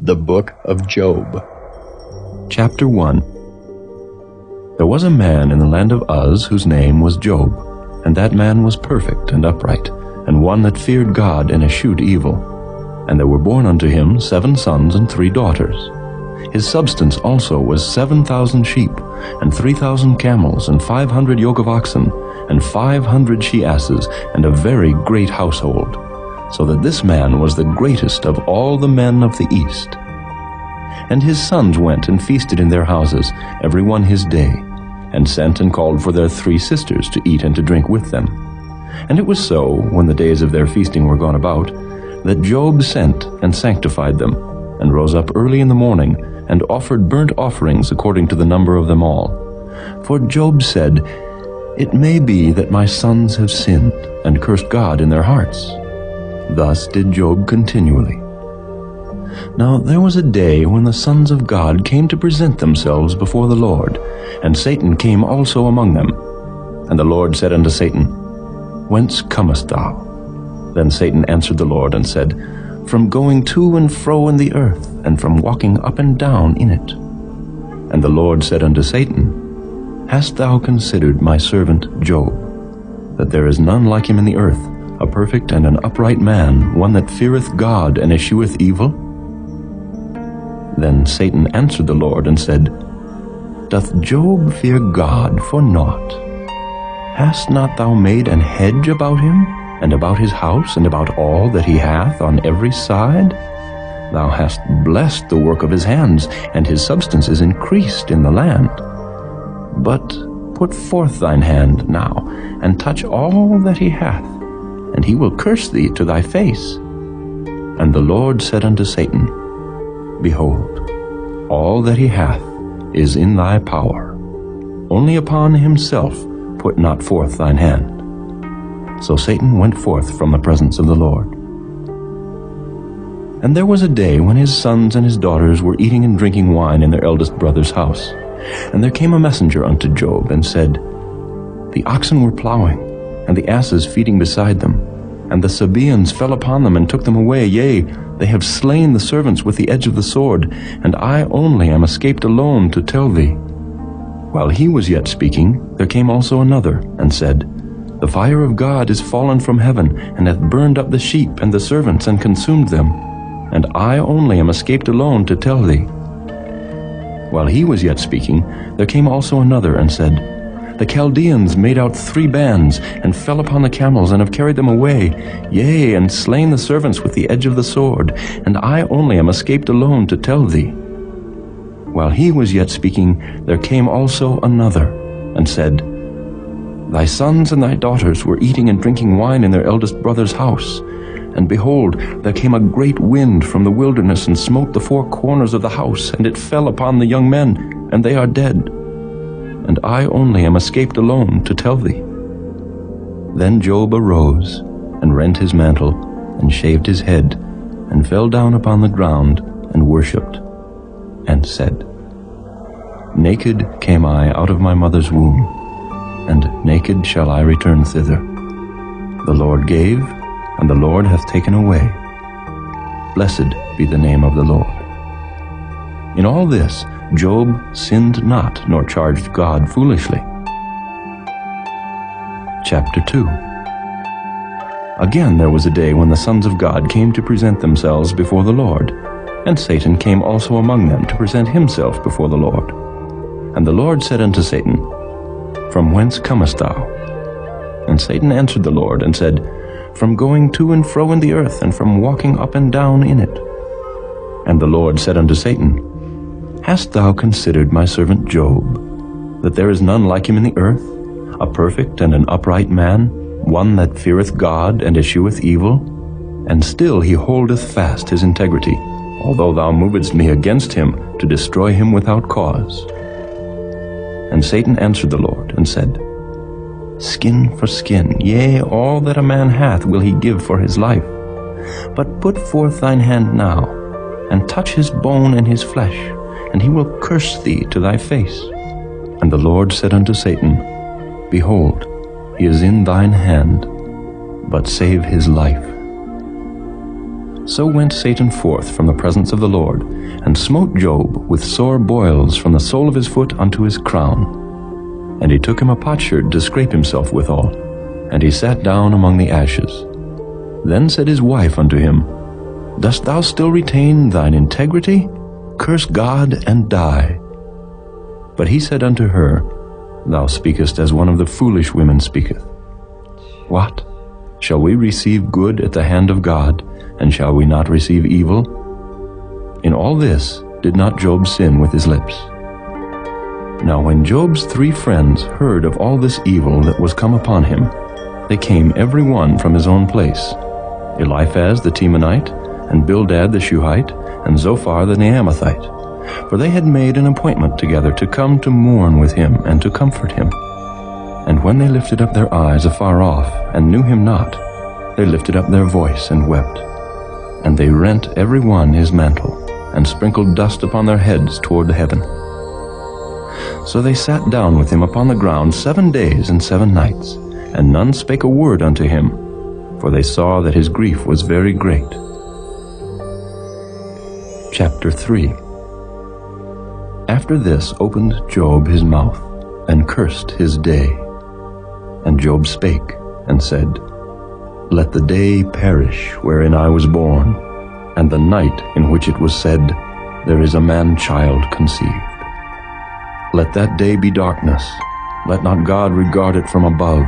The Book of Job. Chapter 1. There was a man in the land of Uz whose name was Job, and that man was perfect and upright, and one that feared God and eschewed evil. And there were born unto him 7 sons and 3 daughters. His substance also was 7,000 sheep, and 3,000 camels, and 500 yoke of oxen, and 500 she-asses, and a very great household, so that this man was the greatest of all the men of the east. And his sons went and feasted in their houses, every one his day, and sent and called for their 3 sisters to eat and to drink with them. And it was so, when the days of their feasting were gone about, that Job sent and sanctified them, and rose up early in the morning, and offered burnt offerings according to the number of them all. For Job said, "It may be that my sons have sinned, and cursed God in their hearts." Thus did Job continually. Now there was a day when the sons of God came to present themselves before the Lord, and Satan came also among them. And the Lord said unto Satan, "Whence comest thou?" Then Satan answered the Lord and said, "From going to and fro in the earth, and from walking up and down in it." And the Lord said unto Satan, "Hast thou considered my servant Job, that there is none like him in the earth, a perfect and an upright man, one that feareth God and escheweth evil?" Then Satan answered the Lord and said, "Doth Job fear God for naught? Hast not thou made an hedge about him, and about his house, and about all that he hath on every side? Thou hast blessed the work of his hands, and his substance is increased in the land. But put forth thine hand now, and touch all that he hath, and he will curse thee to thy face." And the Lord said unto Satan, "Behold, all that he hath is in thy power. Only upon himself put not forth thine hand." So Satan went forth from the presence of the Lord. And there was a day when his sons and his daughters were eating and drinking wine in their eldest brother's house. And there came a messenger unto Job, and said, "The oxen were plowing, and the asses feeding beside them, and the Sabaeans fell upon them and took them away. Yea, they have slain the servants with the edge of the sword, and I only am escaped alone to tell thee." While he was yet speaking, there came also another, and said, "The fire of God is fallen from heaven, and hath burned up the sheep and the servants, and consumed them, and I only am escaped alone to tell thee." While he was yet speaking, there came also another, and said, "The Chaldeans made out 3 bands, and fell upon the camels, and have carried them away, yea, and slain the servants with the edge of the sword, and I only am escaped alone to tell thee." While he was yet speaking, there came also another, and said, "Thy sons and thy daughters were eating and drinking wine in their eldest brother's house, and behold, there came a great wind from the wilderness, and smote the 4 corners of the house, and it fell upon the young men, and they are dead. And I only am escaped alone to tell thee." Then Job arose, and rent his mantle, and shaved his head, and fell down upon the ground, and worshipped, and said, "Naked came I out of my mother's womb, and naked shall I return thither. The Lord gave, and the Lord hath taken away. Blessed be the name of the Lord." In all this Job sinned not, nor charged God foolishly. Chapter 2. Again there was a day when the sons of God came to present themselves before the Lord, and Satan came also among them to present himself before the Lord. And the Lord said unto Satan, "From whence comest thou?" And Satan answered the Lord, and said, "From going to and fro in the earth, and from walking up and down in it." And the Lord said unto Satan, "Hast thou considered my servant Job, that there is none like him in the earth, a perfect and an upright man, one that feareth God and escheweth evil? And still he holdeth fast his integrity, although thou movedst me against him to destroy him without cause." And Satan answered the Lord, and said, "Skin for skin, yea, all that a man hath will he give for his life. But put forth thine hand now, and touch his bone and his flesh, and he will curse thee to thy face." And the Lord said unto Satan, "Behold, he is in thine hand, but save his life." So went Satan forth from the presence of the Lord, and smote Job with sore boils from the sole of his foot unto his crown. And he took him a potsherd to scrape himself withal, and he sat down among the ashes. Then said his wife unto him, Dost thou still retain thine integrity? Curse God and die. But he said unto her, Thou speakest as one of the foolish women speaketh. What? Shall we receive good at the hand of God, and shall we not receive evil? In all this did not Job sin with his lips. Now when Job's 3 friends heard of all this evil that was come upon him, they came every one from his own place, Eliphaz the Temanite, and Bildad the Shuhite, and Zophar the Naamathite, for they had made an appointment together to come to mourn with him and to comfort him. And when they lifted up their eyes afar off, and knew him not, they lifted up their voice and wept. And they rent every one his mantle, and sprinkled dust upon their heads toward heaven. So they sat down with him upon the ground 7 days and 7 nights, and none spake a word unto him, for they saw that his grief was very great. Chapter 3. After this opened Job his mouth, and cursed his day. And Job spake, and said, Let the day perish wherein I was born, and the night in which it was said, There is a man-child conceived. Let that day be darkness. Let not God regard it from above,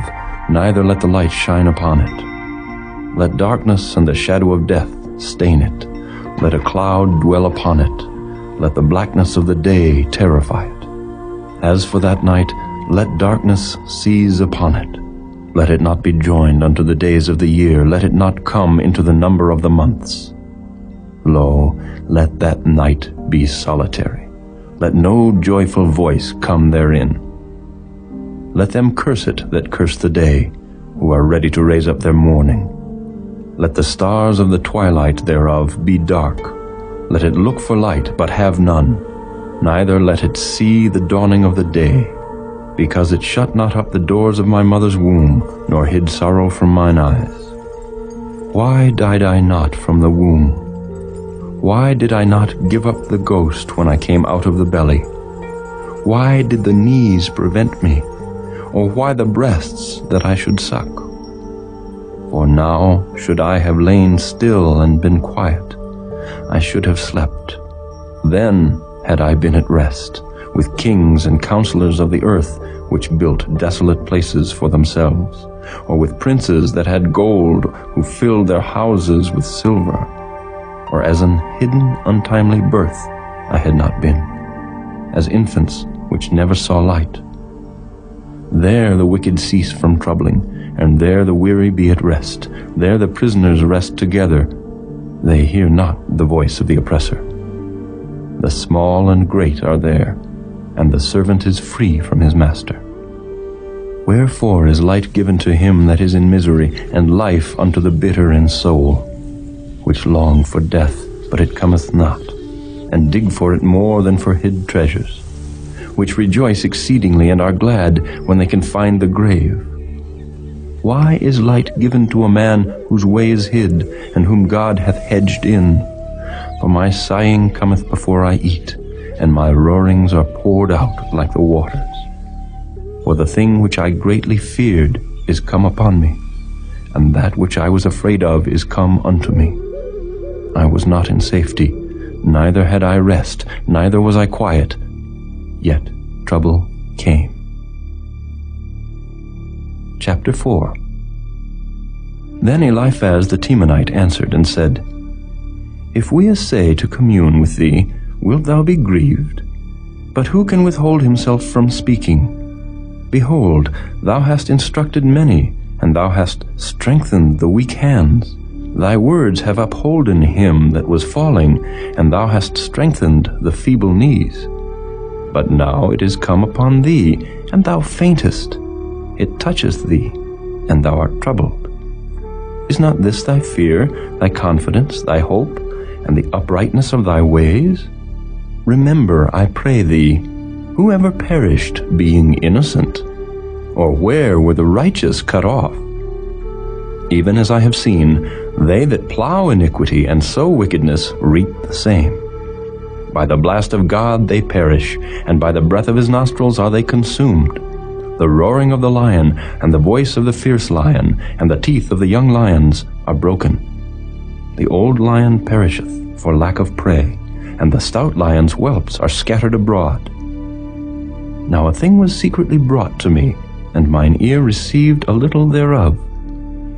neither let the light shine upon it. Let darkness and the shadow of death stain it. Let a cloud dwell upon it. Let the blackness of the day terrify it. As for that night, let darkness seize upon it. Let it not be joined unto the days of the year. Let it not come into the number of the months. Lo, let that night be solitary. Let no joyful voice come therein. Let them curse it that curse the day, who are ready to raise up their mourning. Let the stars of the twilight thereof be dark. Let it look for light, but have none. Neither let it see the dawning of the day. Because it shut not up the doors of my mother's womb, nor hid sorrow from mine eyes. Why died I not from the womb? Why did I not give up the ghost when I came out of the belly? Why did the knees prevent me? Or why the breasts that I should suck? For now should I have lain still and been quiet, I should have slept. Then had I been at rest, with kings and counselors of the earth, which built desolate places for themselves, or with princes that had gold, who filled their houses with silver. Or as an hidden untimely birth I had not been, as infants which never saw light. There the wicked cease from troubling, and there the weary be at rest. There the prisoners rest together. They hear not the voice of the oppressor. The small and great are there, and the servant is free from his master. Wherefore is light given to him that is in misery, and life unto the bitter in soul, which long for death, but it cometh not, and dig for it more than for hid treasures, which rejoice exceedingly and are glad when they can find the grave. Why is light given to a man whose way is hid, and whom God hath hedged in? For my sighing cometh before I eat, and my roarings are poured out like the waters. For the thing which I greatly feared is come upon me, and that which I was afraid of is come unto me. I was not in safety, neither had I rest, neither was I quiet, yet trouble came. Chapter 4. Then Eliphaz the Temanite answered and said, If we essay to commune with thee, wilt thou be grieved? But who can withhold himself from speaking? Behold, thou hast instructed many, and thou hast strengthened the weak hands. Thy words have upholden him that was falling, and thou hast strengthened the feeble knees. But now it is come upon thee, and thou faintest. It toucheth thee, and thou art troubled. Is not this thy fear, thy confidence, thy hope, and the uprightness of thy ways? Remember, I pray thee, who ever perished being innocent? Or where were the righteous cut off? Even as I have seen, They that plow iniquity and sow wickedness reap the same. By the blast of God they perish, and by the breath of his nostrils are they consumed. The roaring of the lion, and the voice of the fierce lion, and the teeth of the young lions are broken. The old lion perisheth for lack of prey, and the stout lion's whelps are scattered abroad. Now a thing was secretly brought to me, and mine ear received a little thereof.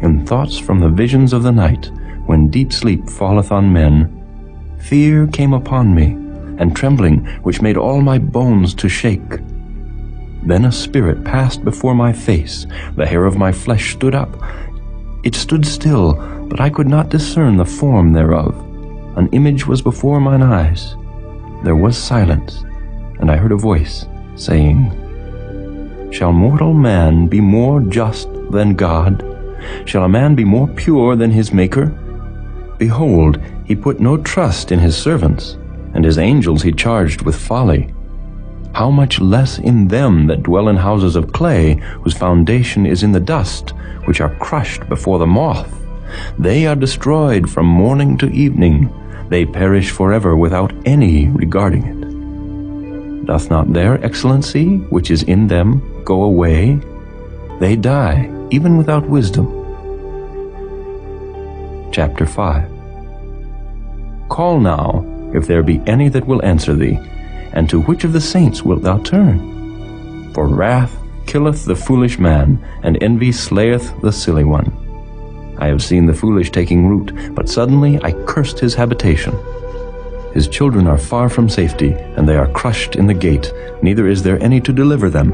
In thoughts from the visions of the night, when deep sleep falleth on men, fear came upon me, and trembling, which made all my bones to shake. Then a spirit passed before my face, the hair of my flesh stood up. It stood still, but I could not discern the form thereof. An image was before mine eyes. There was silence, and I heard a voice, saying, Shall mortal man be more just than God? Shall a man be more pure than his Maker? Behold, he put no trust in his servants, and his angels he charged with folly. How much less in them that dwell in houses of clay, whose foundation is in the dust, which are crushed before the moth. They are destroyed from morning to evening. They perish forever without any regarding it. Doth not their excellency, which is in them, go away? They die, even without wisdom. Chapter 5. Call now, if there be any that will answer thee, and to which of the saints wilt thou turn? For wrath killeth the foolish man, and envy slayeth the silly one. I have seen the foolish taking root, but suddenly I cursed his habitation. His children are far from safety, and they are crushed in the gate, neither is there any to deliver them.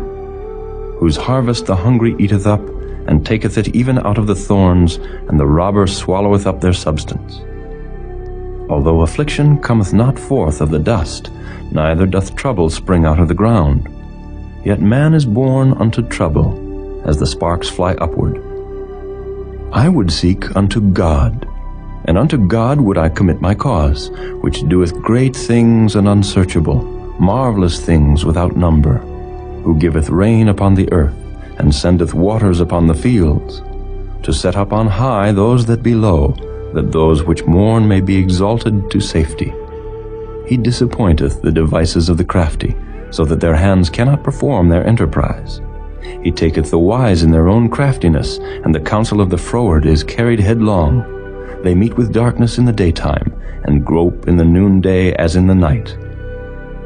Whose harvest the hungry eateth up, and taketh it even out of the thorns, and the robber swalloweth up their substance. Although affliction cometh not forth of the dust, neither doth trouble spring out of the ground, yet man is born unto trouble, as the sparks fly upward. I would seek unto God, and unto God would I commit my cause, which doeth great things and unsearchable, marvelous things without number, who giveth rain upon the earth, and sendeth waters upon the fields, to set up on high those that be low, that those which mourn may be exalted to safety. He disappointeth the devices of the crafty, so that their hands cannot perform their enterprise. He taketh the wise in their own craftiness, and the counsel of the froward is carried headlong. They meet with darkness in the daytime, and grope in the noonday as in the night.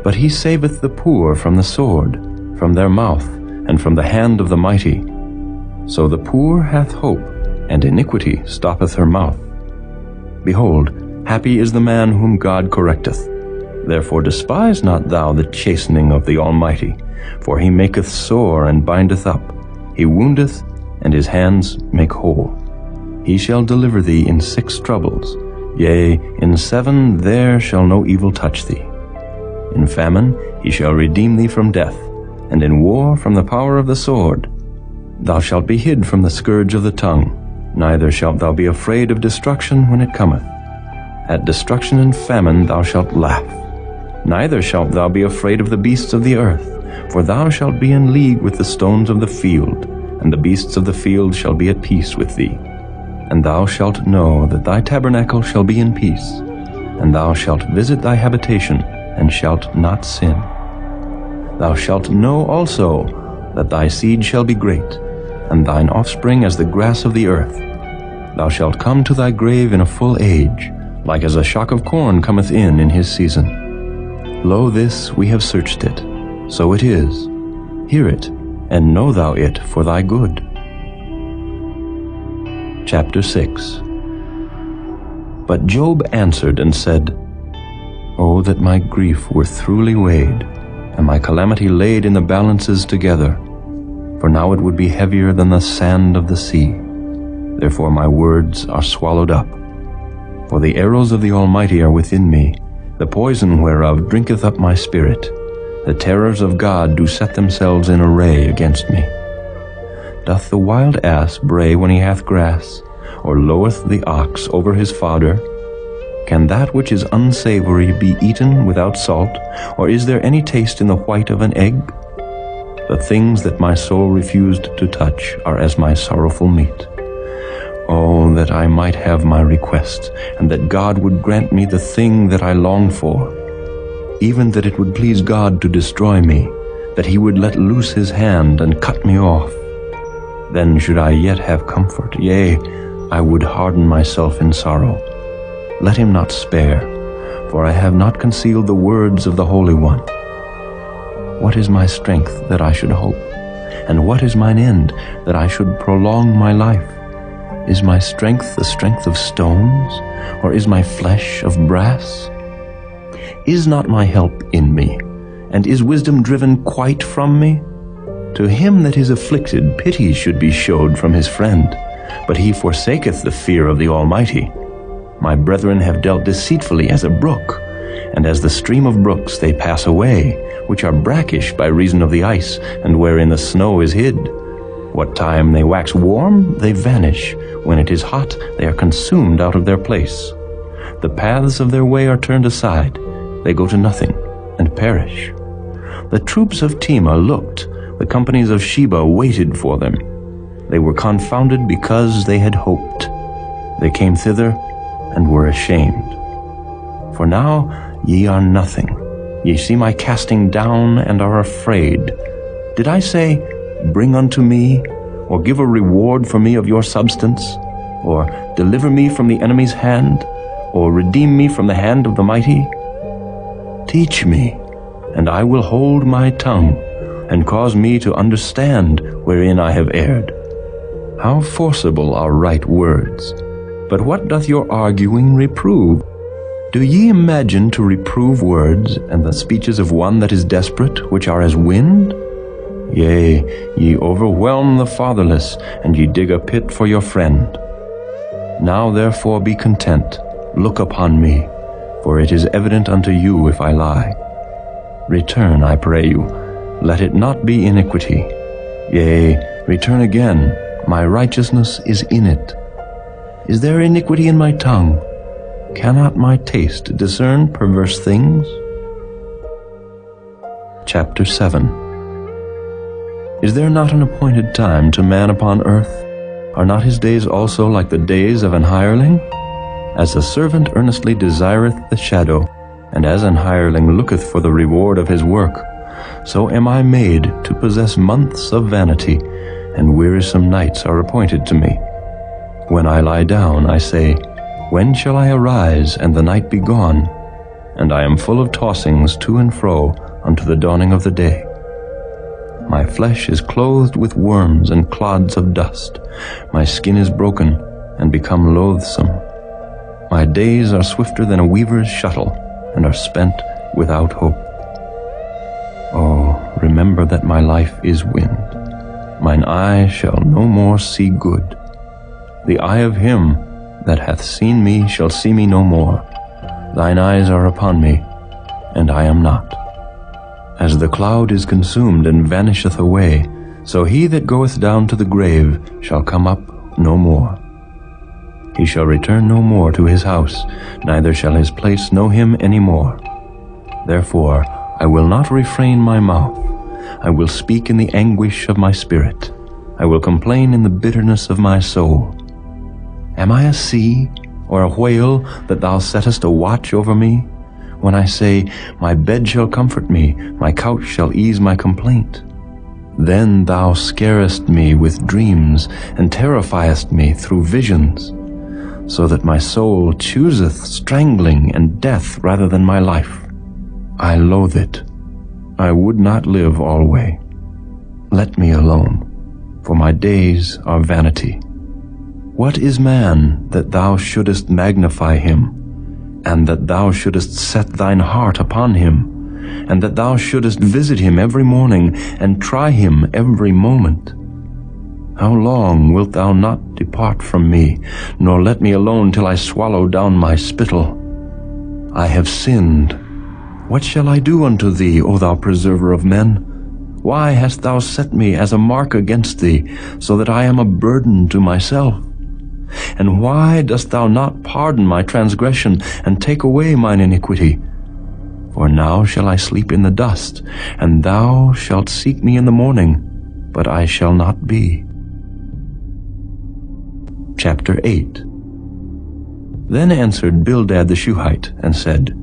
But he saveth the poor from the sword, from their mouth, and from the hand of the mighty. So the poor hath hope, and iniquity stoppeth her mouth. Behold, happy is the man whom God correcteth. Therefore despise not thou the chastening of the Almighty, for he maketh sore and bindeth up. He woundeth, and his hands make whole. He shall deliver thee in 6 troubles. Yea, in 7 there shall no evil touch thee. In famine he shall redeem thee from death, and in war from the power of the sword. Thou shalt be hid from the scourge of the tongue, neither shalt thou be afraid of destruction when it cometh. At destruction and famine thou shalt laugh. Neither shalt thou be afraid of the beasts of the earth, for thou shalt be in league with the stones of the field, and the beasts of the field shall be at peace with thee. And thou shalt know that thy tabernacle shall be in peace, and thou shalt visit thy habitation, and shalt not sin. Thou shalt know also that thy seed shall be great, and thine offspring as the grass of the earth. Thou shalt come to thy grave in a full age, like as a shock of corn cometh in his season. Lo, this we have searched it, so it is. Hear it, and know thou it for thy good. Chapter 6. But Job answered and said, O that my grief were throughly weighed, and my calamity laid in the balances together, for now it would be heavier than the sand of the sea. Therefore my words are swallowed up. For the arrows of the Almighty are within me, the poison whereof drinketh up my spirit. The terrors of God do set themselves in array against me. Doth the wild ass bray when he hath grass, or loweth the ox over his fodder? Can that which is unsavory be eaten without salt, or is there any taste in the white of an egg? The things that my soul refused to touch are as my sorrowful meat. Oh, that I might have my request, and that God would grant me the thing that I long for, even that it would please God to destroy me, that he would let loose his hand and cut me off. Then should I yet have comfort, yea, I would harden myself in sorrow. Let him not spare, for I have not concealed the words of the Holy One. What is my strength that I should hope? And what is mine end that I should prolong my life? Is my strength the strength of stones, or is my flesh of brass? Is not my help in me, and is wisdom driven quite from me? To him that is afflicted pity should be showed from his friend, but he forsaketh the fear of the Almighty. My brethren have dealt deceitfully as a brook, and as the stream of brooks they pass away, which are brackish by reason of the ice, and wherein the snow is hid. What time they wax warm, they vanish. When it is hot, they are consumed out of their place. The paths of their way are turned aside. They go to nothing, and perish. The troops of Tema looked, the companies of Sheba waited for them. They were confounded because they had hoped. They came thither, and were ashamed. For now ye are nothing. Ye see my casting down, and are afraid. Did I say, Bring unto me, or give a reward for me of your substance, or deliver me from the enemy's hand, or redeem me from the hand of the mighty? Teach me, and I will hold my tongue, and cause me to understand wherein I have erred. How forcible are right words! But what doth your arguing reprove? Do ye imagine to reprove words, and the speeches of one that is desperate, which are as wind? Yea, ye overwhelm the fatherless, and ye dig a pit for your friend. Now therefore be content, look upon me, for it is evident unto you if I lie. Return, I pray you, let it not be iniquity. Yea, return again, my righteousness is in it. Is there iniquity in my tongue? Cannot my taste discern perverse things? Chapter 7. Is there not an appointed time to man upon earth? Are not his days also like the days of an hireling? As the servant earnestly desireth the shadow, and as an hireling looketh for the reward of his work, so am I made to possess months of vanity, and wearisome nights are appointed to me. When I lie down, I say, When shall I arise, and the night be gone? And I am full of tossings to and fro unto the dawning of the day. My flesh is clothed with worms and clods of dust. My skin is broken and become loathsome. My days are swifter than a weaver's shuttle, and are spent without hope. Oh, remember that my life is wind. Mine eye shall no more see good. The eye of him that hath seen me shall see me no more. Thine eyes are upon me, and I am not. As the cloud is consumed and vanisheth away, so he that goeth down to the grave shall come up no more. He shall return no more to his house, neither shall his place know him any more. Therefore I will not refrain my mouth. I will speak in the anguish of my spirit. I will complain in the bitterness of my soul. Am I a sea or a whale that thou settest a watch over me? When I say, My bed shall comfort me, my couch shall ease my complaint. Then thou scarest me with dreams, and terrifiest me through visions, so that my soul chooseth strangling and death rather than my life. I loathe it. I would not live alway. Let me alone, for my days are vanity. What is man that thou shouldest magnify him, and that thou shouldest set thine heart upon him, and that thou shouldest visit him every morning, and try him every moment? How long wilt thou not depart from me, nor let me alone till I swallow down my spittle? I have sinned. What shall I do unto thee, O thou preserver of men? Why hast thou set me as a mark against thee, so that I am a burden to myself? And why dost thou not pardon my transgression, and take away mine iniquity? For now shall I sleep in the dust, and thou shalt seek me in the morning, but I shall not be. Chapter 8. Then answered Bildad the Shuhite, and said,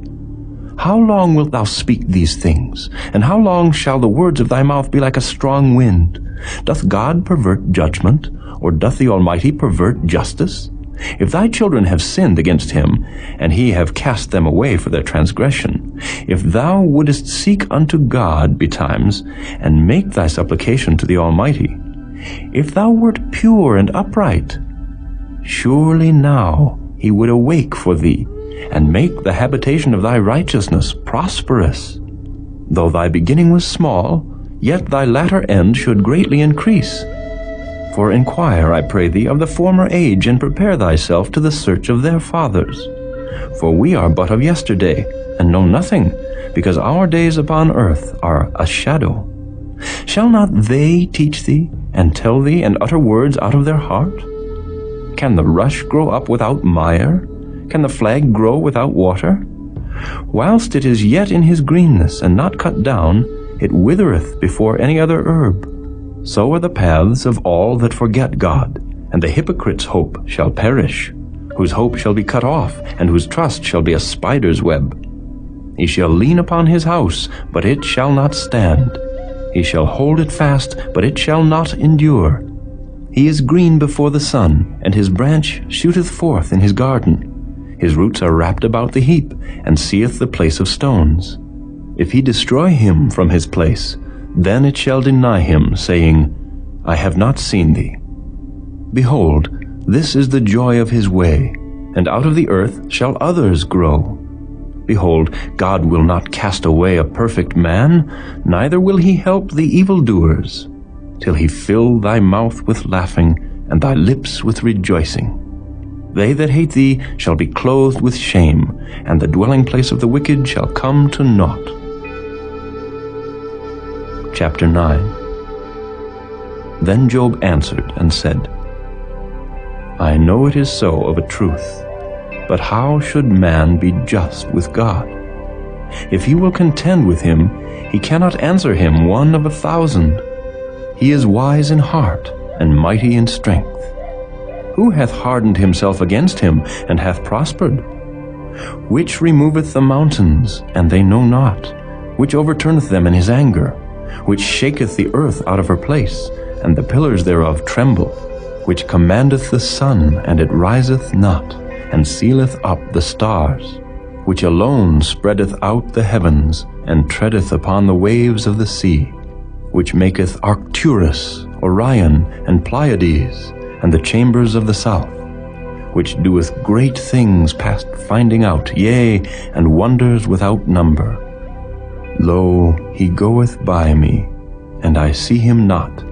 How long wilt thou speak these things? And how long shall the words of thy mouth be like a strong wind? Doth God pervert judgment, or doth the Almighty pervert justice? If thy children have sinned against him, and he have cast them away for their transgression, if thou wouldest seek unto God betimes, and make thy supplication to the Almighty, if thou wert pure and upright, surely now he would awake for thee, and make the habitation of thy righteousness prosperous. Though thy beginning was small, yet thy latter end should greatly increase. For inquire, I pray thee, of the former age, and prepare thyself to the search of their fathers. For we are but of yesterday, and know nothing, because our days upon earth are a shadow. Shall not they teach thee, and tell thee, and utter words out of their heart? Can the rush grow up without mire? Can the flag grow without water? Whilst it is yet in his greenness, and not cut down, it withereth before any other herb. So are the paths of all that forget God, and the hypocrite's hope shall perish, whose hope shall be cut off, and whose trust shall be a spider's web. He shall lean upon his house, but it shall not stand. He shall hold it fast, but it shall not endure. He is green before the sun, and his branch shooteth forth in his garden. His roots are wrapped about the heap, and seeth the place of stones. If he destroy him from his place, then it shall deny him, saying, I have not seen thee. Behold, this is the joy of his way, and out of the earth shall others grow. Behold, God will not cast away a perfect man, neither will he help the evildoers, till he fill thy mouth with laughing, and thy lips with rejoicing. They that hate thee shall be clothed with shame, and the dwelling place of the wicked shall come to naught. Chapter 9. Then Job answered and said, I know it is so of a truth, but how should man be just with God? If he will contend with him, he cannot answer him 1 of 1,000. He is wise in heart, and mighty in strength. Who hath hardened himself against him, and hath prospered? Which removeth the mountains, and they know not? Which overturneth them in his anger? Which shaketh the earth out of her place, and the pillars thereof tremble? Which commandeth the sun, and it riseth not, and sealeth up the stars? Which alone spreadeth out the heavens, and treadeth upon the waves of the sea? Which maketh Arcturus, Orion, and Pleiades, and the chambers of the south? Which doeth great things past finding out, yea, and wonders without number? Lo, he goeth by me, and I see him not.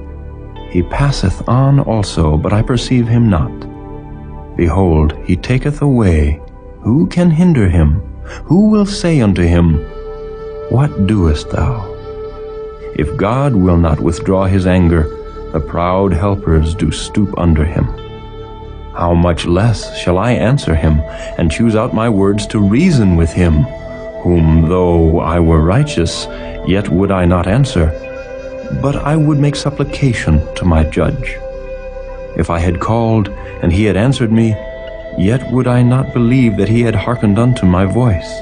He passeth on also, but I perceive him not. Behold, he taketh away. Who can hinder him? Who will say unto him, What doest thou? If God will not withdraw his anger, the proud helpers do stoop under him. How much less shall I answer him, and choose out my words to reason with him, whom though I were righteous, yet would I not answer, but I would make supplication to my judge. If I had called, and he had answered me, yet would I not believe that he had hearkened unto my voice.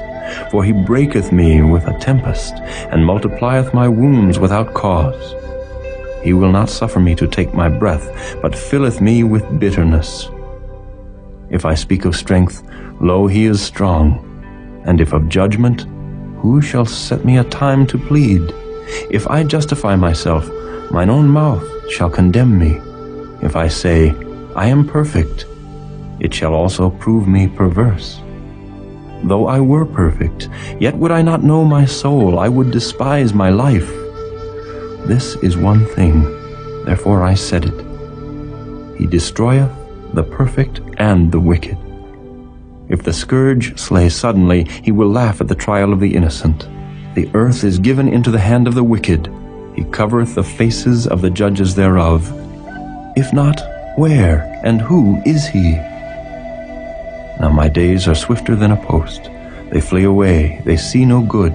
For he breaketh me with a tempest, and multiplieth my wounds without cause. He will not suffer me to take my breath, but filleth me with bitterness. If I speak of strength, lo, he is strong. And if of judgment, who shall set me a time to plead? If I justify myself, mine own mouth shall condemn me. If I say, I am perfect, it shall also prove me perverse. Though I were perfect, yet would I not know my soul, I would despise my life. This is one thing, therefore I said it. He destroyeth the perfect and the wicked. If the scourge slay suddenly, he will laugh at the trial of the innocent. The earth is given into the hand of the wicked. He covereth the faces of the judges thereof. If not, where and who is he? Now my days are swifter than a post. They flee away, they see no good.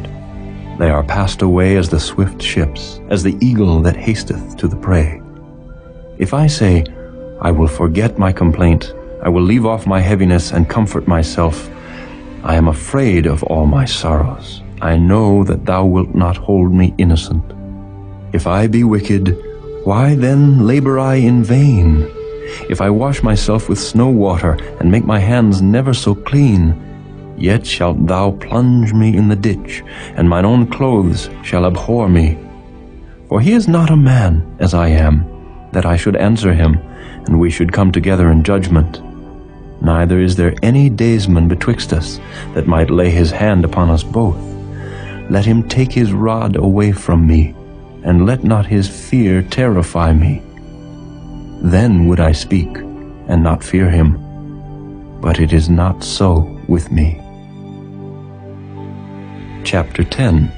They are passed away as the swift ships, as the eagle that hasteth to the prey. If I say, I will forget my complaint, I will leave off my heaviness and comfort myself. I am afraid of all my sorrows. I know that thou wilt not hold me innocent. If I be wicked, why then labor I in vain? If I wash myself with snow water, and make my hands never so clean, yet shalt thou plunge me in the ditch, and mine own clothes shall abhor me. For he is not a man as I am, that I should answer him, and we should come together in judgment. Neither is there any daysman betwixt us, that might lay his hand upon us both. Let him take his rod away from me, and let not his fear terrify me. Then would I speak, and not fear him. But it is not so with me. Chapter 10.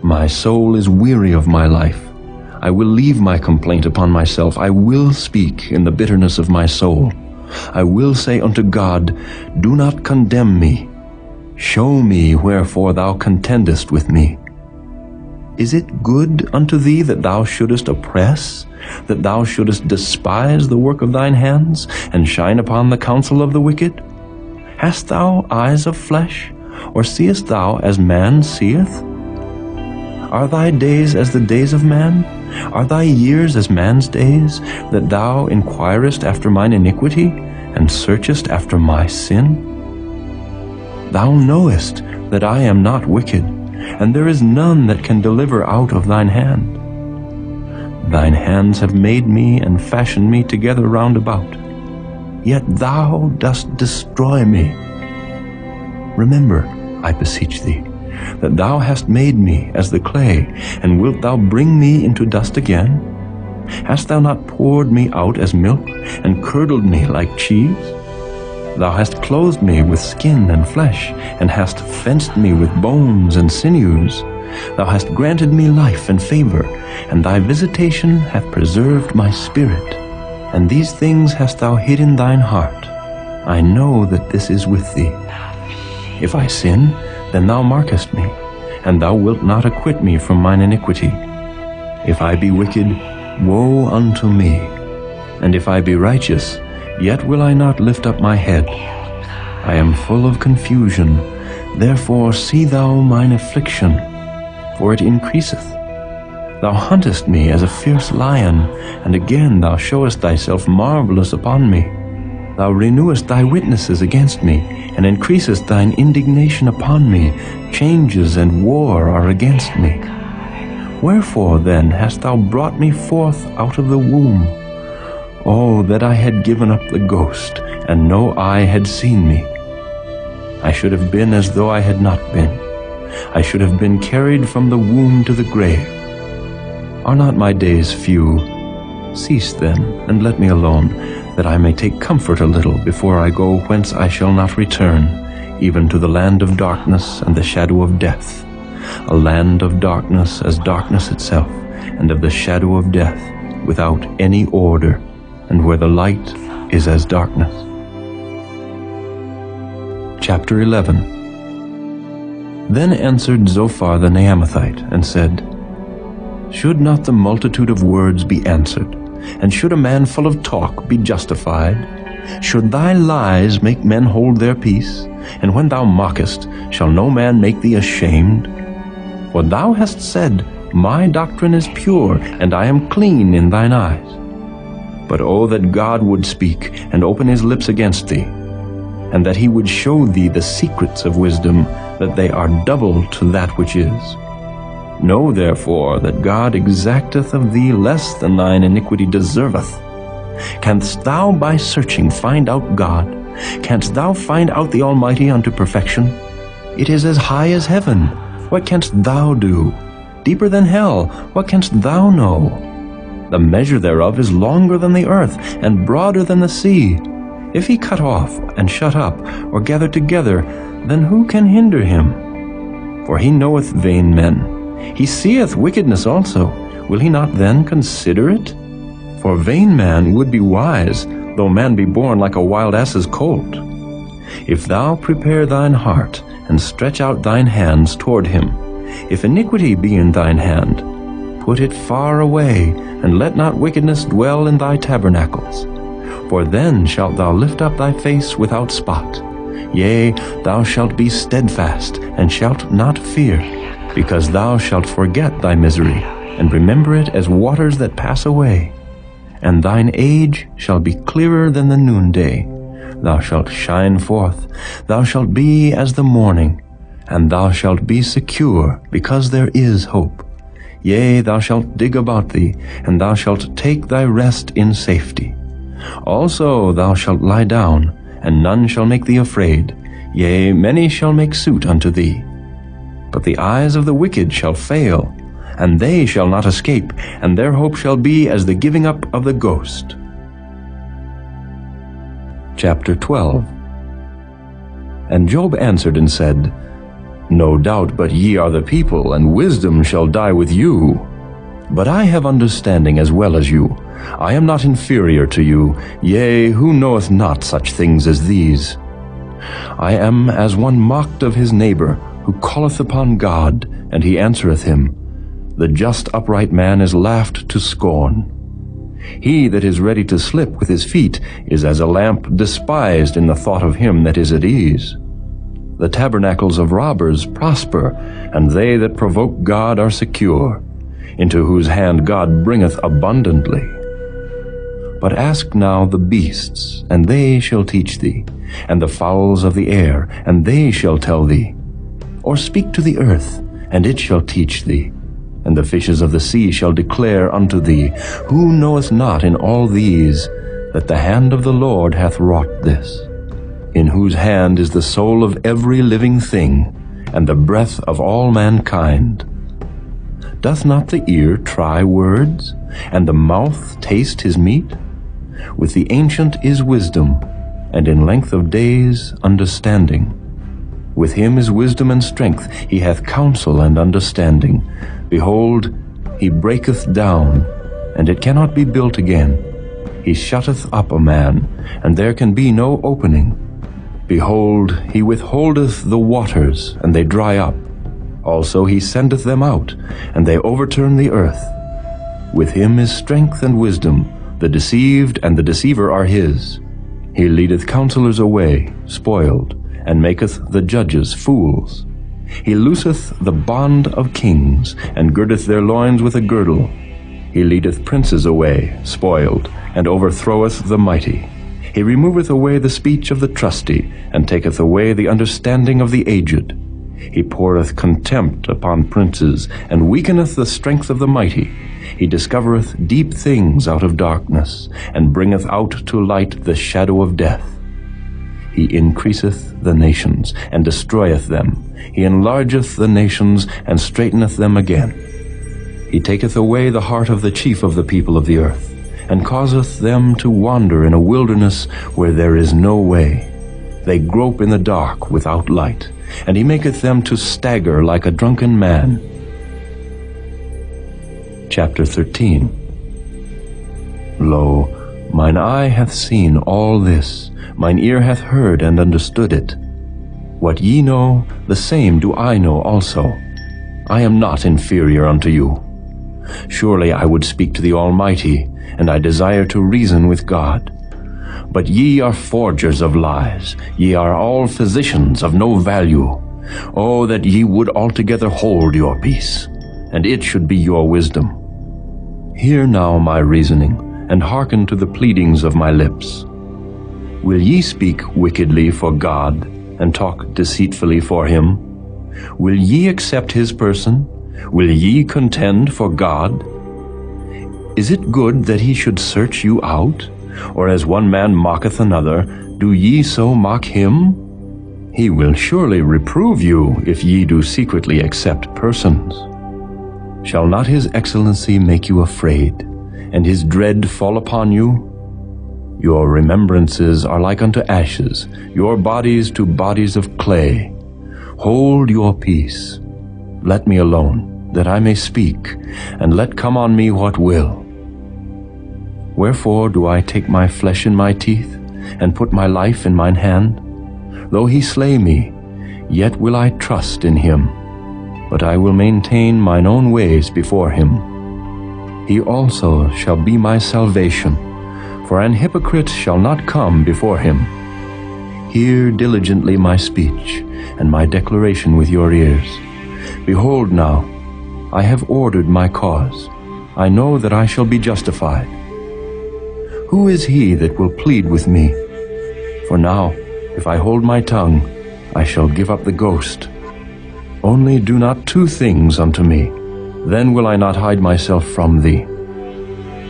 My soul is weary of my life. I will leave my complaint upon myself. I will speak in the bitterness of my soul. I will say unto God, do not condemn me. Show me wherefore thou contendest with me. Is it good unto thee that thou shouldest oppress, that thou shouldest despise the work of thine hands, and shine upon the counsel of the wicked? Hast thou eyes of flesh, or seest thou as man seeth? Are thy days as the days of man? Are thy years as man's days, that thou inquirest after mine iniquity, and searchest after my sin? Thou knowest that I am not wicked, and there is none that can deliver out of thine hand. Thine hands have made me and fashioned me together round about, yet thou dost destroy me. Remember, I beseech thee, that thou hast made me as the clay, and wilt thou bring me into dust again? Hast thou not poured me out as milk, and curdled me like cheese? Thou hast clothed me with skin and flesh, and hast fenced me with bones and sinews. Thou hast granted me life and favor, and thy visitation hath preserved my spirit. And these things hast thou hid in thine heart. I know that this is with thee. If I sin, then thou markest me, and thou wilt not acquit me from mine iniquity. If I be wicked, woe unto me. And if I be righteous, yet will I not lift up my head. I am full of confusion, therefore see thou mine affliction, for it increaseth. Thou huntest me as a fierce lion, and again thou showest thyself marvelous upon me. Thou renewest thy witnesses against me, and increasest thine indignation upon me. Changes and war are against me. Wherefore then hast thou brought me forth out of the womb? Oh, that I had given up the ghost, and no eye had seen me. I should have been as though I had not been. I should have been carried from the womb to the grave. Are not my days few? Cease then, and let me alone, that I may take comfort a little before I go whence I shall not return, even to the land of darkness and the shadow of death, a land of darkness as darkness itself, and of the shadow of death, without any order, and where the light is as darkness. Chapter 11. Then answered Zophar the Naamathite, and said, Should not the multitude of words be answered, and should a man full of talk be justified? Should thy lies make men hold their peace? And when thou mockest, shall no man make thee ashamed? For thou hast said, My doctrine is pure, and I am clean in thine eyes. But oh, that God would speak, and open his lips against thee, and that he would show thee the secrets of wisdom, that they are double to that which is. Know therefore that God exacteth of thee less than thine iniquity deserveth. Canst thou by searching find out God? Canst thou find out the Almighty unto perfection? It is as high as heaven. What canst thou do? Deeper than hell. What canst thou know? The measure thereof is longer than the earth, and broader than the sea. If he cut off, and shut up, or gather together, then who can hinder him? For he knoweth vain men. He seeth wickedness also. Will he not then consider it? For vain man would be wise, though man be born like a wild ass's colt. If thou prepare thine heart, and stretch out thine hands toward him, if iniquity be in thine hand, put it far away, and let not wickedness dwell in thy tabernacles. For then shalt thou lift up thy face without spot. Yea, thou shalt be steadfast, and shalt not fear, because thou shalt forget thy misery, and remember it as waters that pass away. And thine age shall be clearer than the noonday. Thou shalt shine forth, thou shalt be as the morning, and thou shalt be secure, because there is hope. Yea, thou shalt dig about thee, and thou shalt take thy rest in safety. Also thou shalt lie down, and none shall make thee afraid. Yea, many shall make suit unto thee. But the eyes of the wicked shall fail, and they shall not escape, and their hope shall be as the giving up of the ghost. Chapter 12. And Job answered and said, No doubt but ye are the people, and wisdom shall die with you. But I have understanding as well as you. I am not inferior to you. Yea, who knoweth not such things as these? I am as one mocked of his neighbor, who calleth upon God, and he answereth him. The just upright man is laughed to scorn. He that is ready to slip with his feet is as a lamp despised in the thought of him that is at ease. The tabernacles of robbers prosper, and they that provoke God are secure, into whose hand God bringeth abundantly. But ask now the beasts, and they shall teach thee, and the fowls of the air, and they shall tell thee. Or speak to the earth, and it shall teach thee, and the fishes of the sea shall declare unto thee. Who knoweth not in all these that the hand of the Lord hath wrought this? In whose hand is the soul of every living thing, and the breath of all mankind? Doth not the ear try words, and the mouth taste his meat? With the ancient is wisdom, and in length of days understanding. With him is wisdom and strength, he hath counsel and understanding. Behold, he breaketh down, and it cannot be built again. He shutteth up a man, and there can be no opening. Behold, he withholdeth the waters, and they dry up. Also he sendeth them out, and they overturn the earth. With him is strength and wisdom. The deceived and the deceiver are his. He leadeth counselors away, spoiled, and maketh the judges fools. He looseth the bond of kings, and girdeth their loins with a girdle. He leadeth princes away, spoiled, and overthroweth the mighty. He removeth away the speech of the trusty, and taketh away the understanding of the aged. He poureth contempt upon princes, and weakeneth the strength of the mighty. He discovereth deep things out of darkness, and bringeth out to light the shadow of death. He increaseth the nations, and destroyeth them. He enlargeth the nations, and straightενeth them again. He taketh away the heart of the chief of the people of the earth, and causeth them to wander in a wilderness where there is no way. They grope in the dark without light, and he maketh them to stagger like a drunken man. Chapter 13. Lo, mine eye hath seen all this, mine ear hath heard and understood it. What ye know, the same do I know also. I am not inferior unto you. Surely I would speak to the Almighty, and I desire to reason with God. But ye are forgers of lies, ye are all physicians of no value. Oh, that ye would altogether hold your peace, and it should be your wisdom. Hear now my reasoning, and hearken to the pleadings of my lips. Will ye speak wickedly for God, and talk deceitfully for him? Will ye accept his person? Will ye contend for God? Is it good that he should search you out? Or as one man mocketh another, do ye so mock him? He will surely reprove you if ye do secretly accept persons. Shall not his excellency make you afraid, and his dread fall upon you? Your remembrances are like unto ashes, your bodies to bodies of clay. Hold your peace. Let me alone, that I may speak, and let come on me what will. Wherefore do I take my flesh in my teeth, and put my life in mine hand? Though he slay me, yet will I trust in him. But I will maintain mine own ways before him. He also shall be my salvation, For an hypocrite shall not come before him. Hear diligently my speech, and my declaration with your ears. Behold now, I have ordered my cause. I know that I shall be justified. Who is he that will plead with me? For now, if I hold my tongue, I shall give up the ghost. Only do not two things unto me, then will I not hide myself from thee.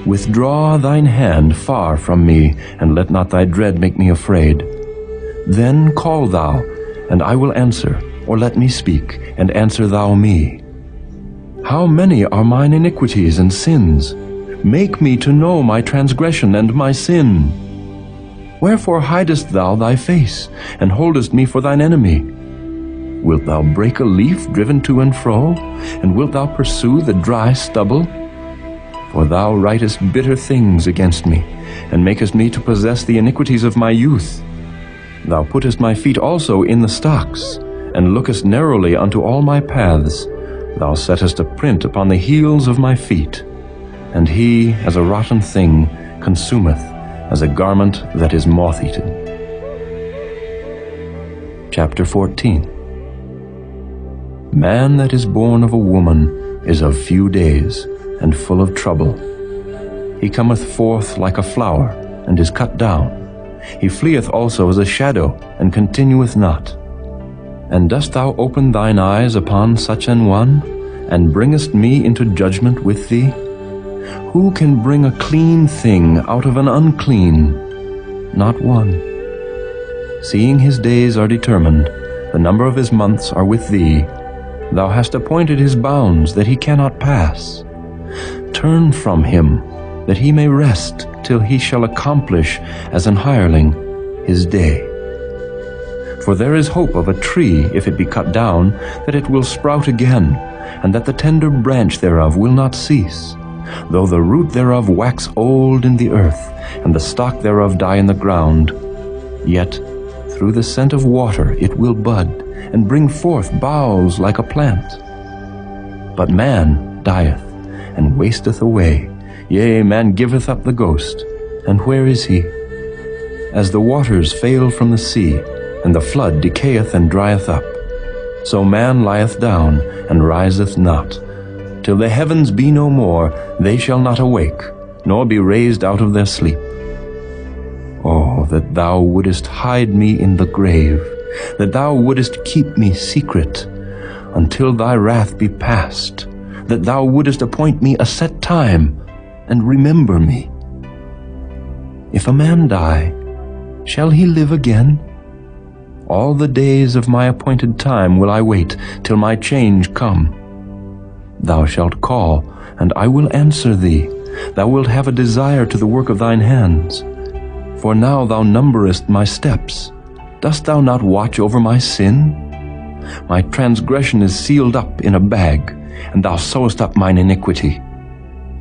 Withdraw thine hand far from me, and let not thy dread make me afraid. Then call thou, and I will answer, or let me speak, and answer thou me. How many are mine iniquities and sins? Make me to know my transgression and my sin. Wherefore hidest thou thy face, and holdest me for thine enemy? Wilt thou break a leaf driven to and fro, and wilt thou pursue the dry stubble? For thou writest bitter things against me, and makest me to possess the iniquities of my youth. Thou puttest my feet also in the stocks, and lookest narrowly unto all my paths. Thou settest a print upon the heels of my feet. And he, as a rotten thing, consumeth, as a garment that is moth-eaten. Chapter 14. Man that is born of a woman is of few days, and full of trouble. He cometh forth like a flower, and is cut down. He fleeth also as a shadow, and continueth not. And dost thou open thine eyes upon such an one, and bringest me into judgment with thee? Who can bring a clean thing out of an unclean? Not one. Seeing his days are determined, the number of his months are with thee. Thou hast appointed his bounds, that he cannot pass. Turn from him, that he may rest, till he shall accomplish, as an hireling, his day. For there is hope of a tree, if it be cut down, that it will sprout again, and that the tender branch thereof will not cease. Though the root thereof wax old in the earth, and the stock thereof die in the ground, yet through the scent of water it will bud, and bring forth boughs like a plant. But man dieth, and wasteth away. Yea, man giveth up the ghost. And where is he? As the waters fail from the sea, and the flood decayeth and drieth up, so man lieth down, and riseth not. Till the heavens be no more, they shall not awake, nor be raised out of their sleep. Oh, that thou wouldest hide me in the grave, that thou wouldest keep me secret, until thy wrath be past, that thou wouldest appoint me a set time, and remember me. If a man die, shall he live again? All the days of my appointed time will I wait, till my change come. Thou shalt call, and I will answer thee. Thou wilt have a desire to the work of thine hands. For now thou numberest my steps. Dost thou not watch over my sin? My transgression is sealed up in a bag, and thou sewest up mine iniquity.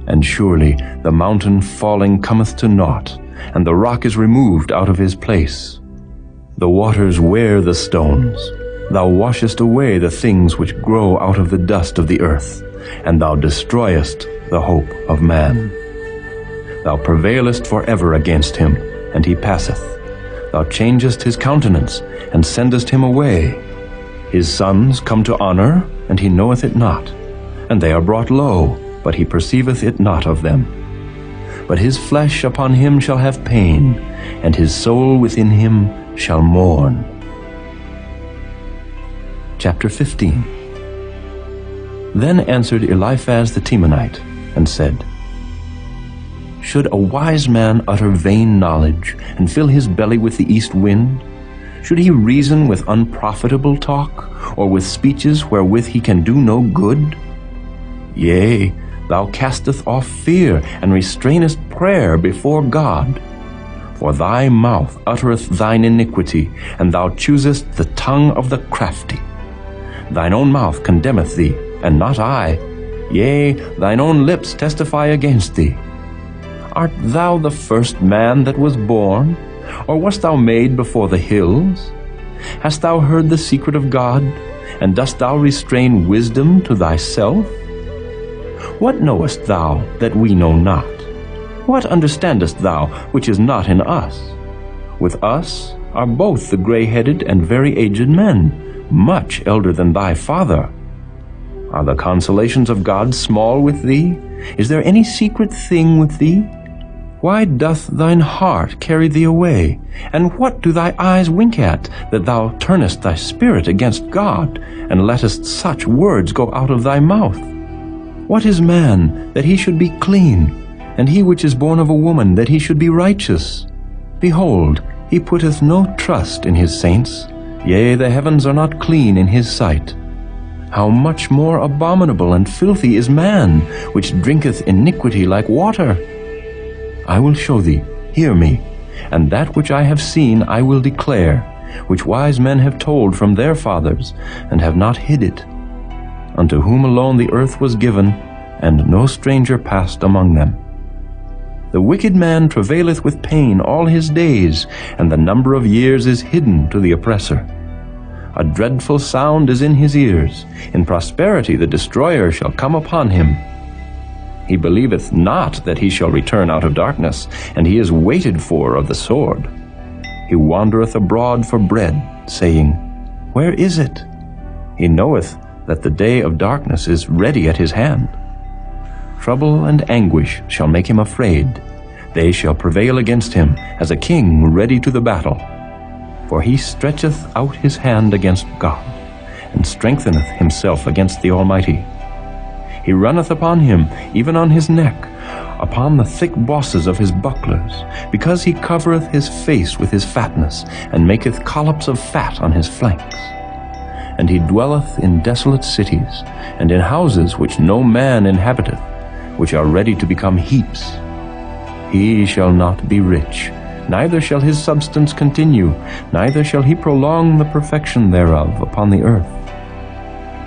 And surely the mountain falling cometh to naught, and the rock is removed out of his place. The waters wear the stones. Thou washest away the things which grow out of the dust of the earth, and thou destroyest the hope of man. Thou prevailest forever against him, and he passeth. Thou changest his countenance, and sendest him away. His sons come to honor, and he knoweth it not. And they are brought low, but he perceiveth it not of them. But his flesh upon him shall have pain, and his soul within him shall mourn. Chapter 15. Then answered Eliphaz the Temanite, and said, Should a wise man utter vain knowledge, and fill his belly with the east wind? Should he reason with unprofitable talk, or with speeches wherewith he can do no good? Yea, thou casteth off fear, and restrainest prayer before God. For thy mouth uttereth thine iniquity, and thou choosest the tongue of the crafty. Thine own mouth condemneth thee, and not I. Yea, thine own lips testify against thee. Art thou the first man that was born? Or wast thou made before the hills? Hast thou heard the secret of God? And dost thou restrain wisdom to thyself? What knowest thou that we know not? What understandest thou which is not in us? With us are both the gray-headed and very aged men, much elder than thy father. Are the consolations of God small with thee? Is there any secret thing with thee? Why doth thine heart carry thee away? And what do thy eyes wink at, that thou turnest thy spirit against God, and lettest such words go out of thy mouth? What is man, that he should be clean, and he which is born of a woman, that he should be righteous? Behold, he putteth no trust in his saints. Yea, the heavens are not clean in his sight. How much more abominable and filthy is man, which drinketh iniquity like water? I will show thee, hear me, and that which I have seen I will declare, which wise men have told from their fathers, and have not hid it, unto whom alone the earth was given, and no stranger passed among them. The wicked man travaileth with pain all his days, and the number of years is hidden to the oppressor. A dreadful sound is in his ears. In prosperity the destroyer shall come upon him. He believeth not that he shall return out of darkness, and he is waited for of the sword. He wandereth abroad for bread, saying, Where is it? He knoweth that the day of darkness is ready at his hand. Trouble and anguish shall make him afraid. They shall prevail against him as a king ready to the battle. For he stretcheth out his hand against God, and strengtheneth himself against the Almighty. He runneth upon him, even on his neck, upon the thick bosses of his bucklers, because he covereth his face with his fatness, and maketh collops of fat on his flanks. And he dwelleth in desolate cities, and in houses which no man inhabiteth, which are ready to become heaps. He shall not be rich, neither shall his substance continue, neither shall he prolong the perfection thereof upon the earth.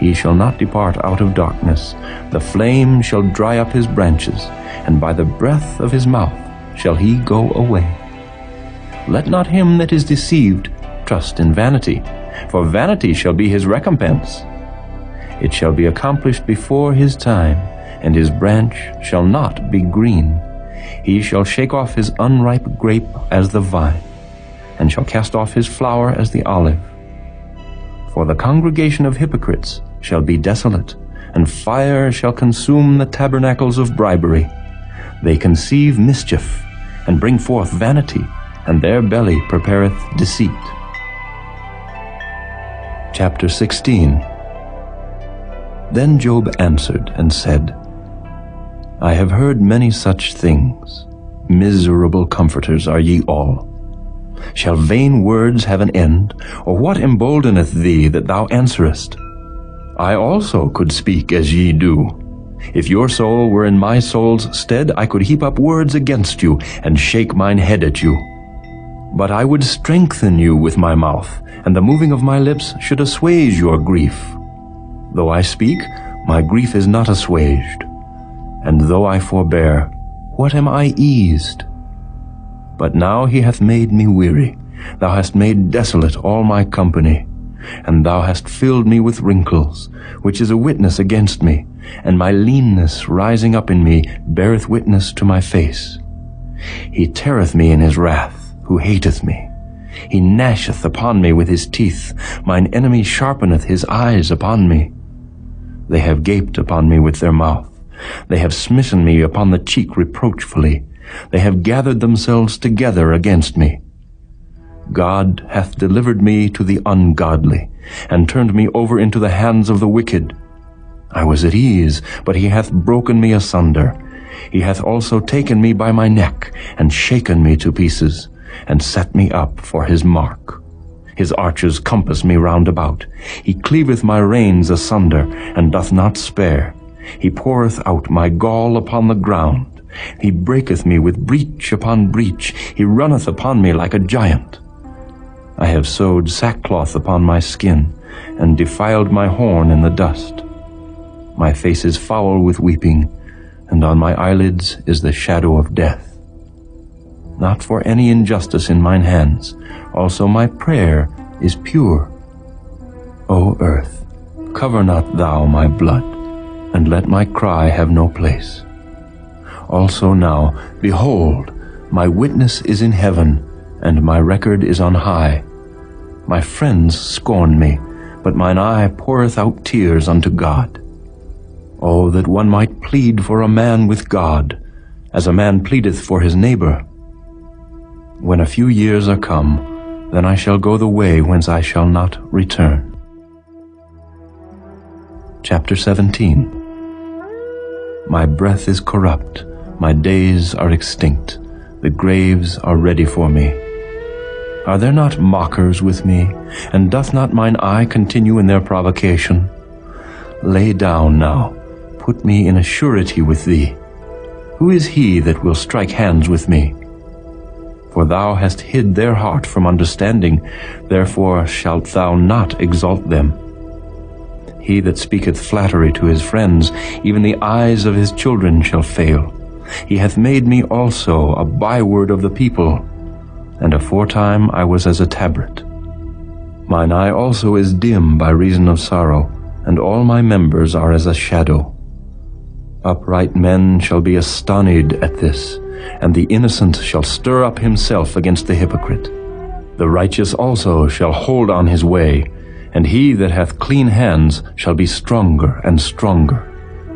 He shall not depart out of darkness, the flame shall dry up his branches, and by the breath of his mouth shall he go away. Let not him that is deceived trust in vanity, for vanity shall be his recompense. It shall be accomplished before his time, and his branch shall not be green. He shall shake off his unripe grape as the vine, and shall cast off his flower as the olive. For the congregation of hypocrites shall be desolate, and fire shall consume the tabernacles of bribery. They conceive mischief, and bring forth vanity, and their belly prepareth deceit. Chapter 16. Then Job answered and said, I have heard many such things. Miserable comforters are ye all. Shall vain words have an end, or what emboldeneth thee that thou answerest? I also could speak as ye do. If your soul were in my soul's stead, I could heap up words against you, and shake mine head at you. But I would strengthen you with my mouth, and the moving of my lips should assuage your grief. Though I speak, my grief is not assuaged. And though I forbear, what am I eased? But now he hath made me weary. Thou hast made desolate all my company. And thou hast filled me with wrinkles, which is a witness against me, and my leanness rising up in me beareth witness to my face. He teareth me in his wrath, who hateth me. He gnasheth upon me with his teeth. Mine enemy sharpeneth his eyes upon me. They have gaped upon me with their mouth. They have smitten me upon the cheek reproachfully. They have gathered themselves together against me. God hath delivered me to the ungodly, and turned me over into the hands of the wicked. I was at ease, but he hath broken me asunder. He hath also taken me by my neck, and shaken me to pieces, and set me up for his mark. His archers compass me round about. He cleaveth my reins asunder, and doth not spare. He poureth out my gall upon the ground. He breaketh me with breach upon breach. He runneth upon me like a giant. I have sewed sackcloth upon my skin, and defiled my horn in the dust. My face is foul with weeping, and on my eyelids is the shadow of death. Not for any injustice in mine hands, also my prayer is pure. O earth, cover not thou my blood, and let my cry have no place. Also now, behold, my witness is in heaven, and my record is on high. My friends scorn me, but mine eye poureth out tears unto God. Oh, that one might plead for a man with God, as a man pleadeth for his neighbor. When a few years are come, then I shall go the way whence I shall not return. Chapter 17. My breath is corrupt, my days are extinct, the graves are ready for me. Are there not mockers with me, and doth not mine eye continue in their provocation? Lay down now, put me in a surety with thee. Who is he that will strike hands with me? For thou hast hid their heart from understanding, therefore shalt thou not exalt them. He that speaketh flattery to his friends, even the eyes of his children shall fail. He hath made me also a byword of the people, and aforetime I was as a tabret. Mine eye also is dim by reason of sorrow, and all my members are as a shadow. Upright men shall be astonished at this, and the innocent shall stir up himself against the hypocrite. The righteous also shall hold on his way, and he that hath clean hands shall be stronger and stronger.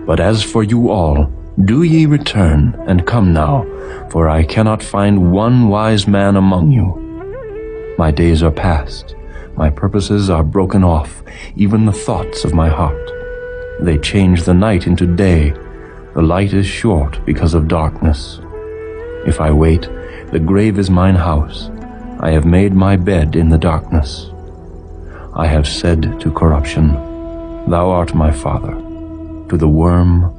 But as for you all, do ye return, and come now, for I cannot find one wise man among you. My days are past, my purposes are broken off, even the thoughts of my heart. They change the night into day, the light is short because of darkness. If I wait, the grave is mine house. I have made my bed in the darkness. I have said to corruption, Thou art my father. To the worm,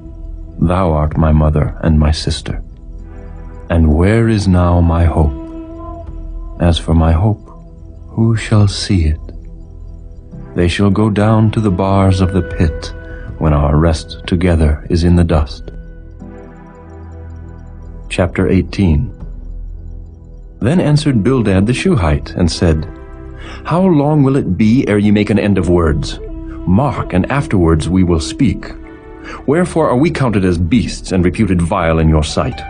Thou art my mother and my sister. And where is now my hope? As for my hope, who shall see it? They shall go down to the bars of the pit, when our rest together is in the dust. Chapter 18. Then answered Bildad the Shuhite, and said, How long will it be ere ye make an end of words? Mark, and afterwards we will speak. Wherefore are we counted as beasts, and reputed vile in your sight?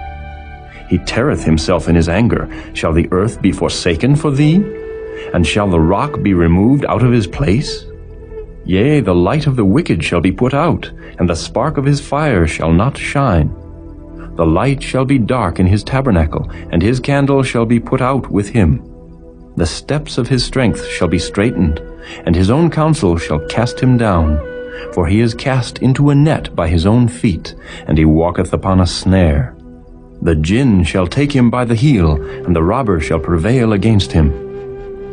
He teareth himself in his anger. Shall the earth be forsaken for thee? And shall the rock be removed out of his place? Yea, the light of the wicked shall be put out, and the spark of his fire shall not shine. The light shall be dark in his tabernacle, and his candle shall be put out with him. The steps of his strength shall be straitened, and his own counsel shall cast him down. For he is cast into a net by his own feet, and he walketh upon a snare. The jinn shall take him by the heel, and the robber shall prevail against him.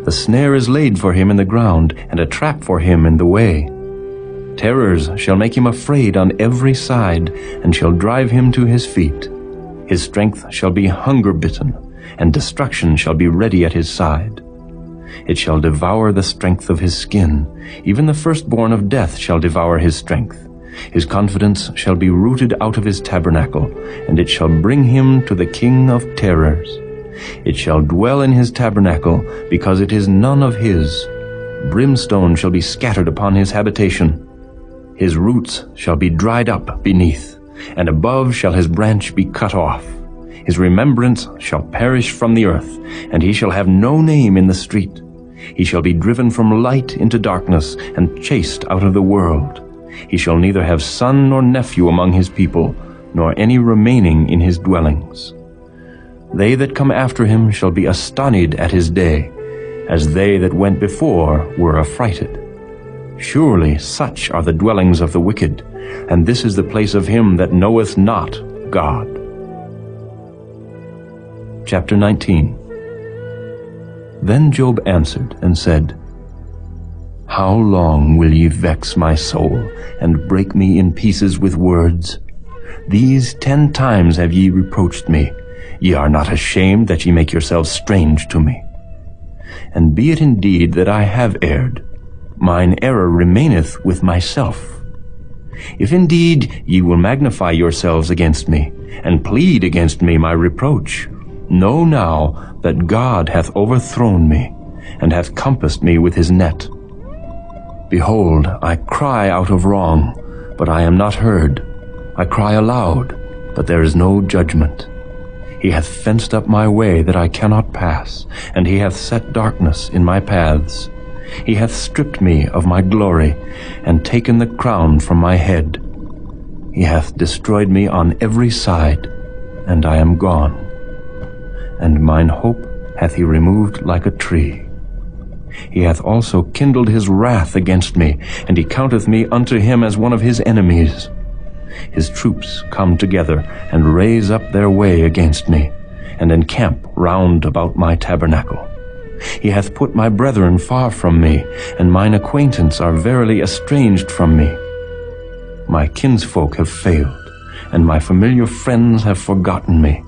The snare is laid for him in the ground, and a trap for him in the way. Terrors shall make him afraid on every side, and shall drive him to his feet. His strength shall be hunger-bitten, and destruction shall be ready at his side. It shall devour the strength of his skin. Even the firstborn of death shall devour his strength. His confidence shall be rooted out of his tabernacle, and it shall bring him to the king of terrors. It shall dwell in his tabernacle, because it is none of his. Brimstone shall be scattered upon his habitation. His roots shall be dried up beneath, and above shall his branch be cut off. His remembrance shall perish from the earth, and he shall have no name in the street. He shall be driven from light into darkness, and chased out of the world. He shall neither have son nor nephew among his people, nor any remaining in his dwellings. They that come after him shall be astonished at his day, as they that went before were affrighted. Surely such are the dwellings of the wicked, and this is the place of him that knoweth not God. Chapter 19. Then Job answered and said, How long will ye vex my soul, and break me in pieces with words? These 10 times have ye reproached me. Ye are not ashamed that ye make yourselves strange to me. And be it indeed that I have erred, mine error remaineth with myself. If indeed ye will magnify yourselves against me, and plead against me my reproach, know now that God hath overthrown me, and hath compassed me with his net. Behold, I cry out of wrong, but I am not heard. I cry aloud, but there is no judgment. He hath fenced up my way that I cannot pass, and he hath set darkness in my paths. He hath stripped me of my glory, and taken the crown from my head. He hath destroyed me on every side, and I am gone. And mine hope hath he removed like a tree. He hath also kindled his wrath against me, and he counteth me unto him as one of his enemies. His troops come together, and raise up their way against me, and encamp round about my tabernacle. He hath put my brethren far from me, and mine acquaintance are verily estranged from me. My kinsfolk have failed, and my familiar friends have forgotten me.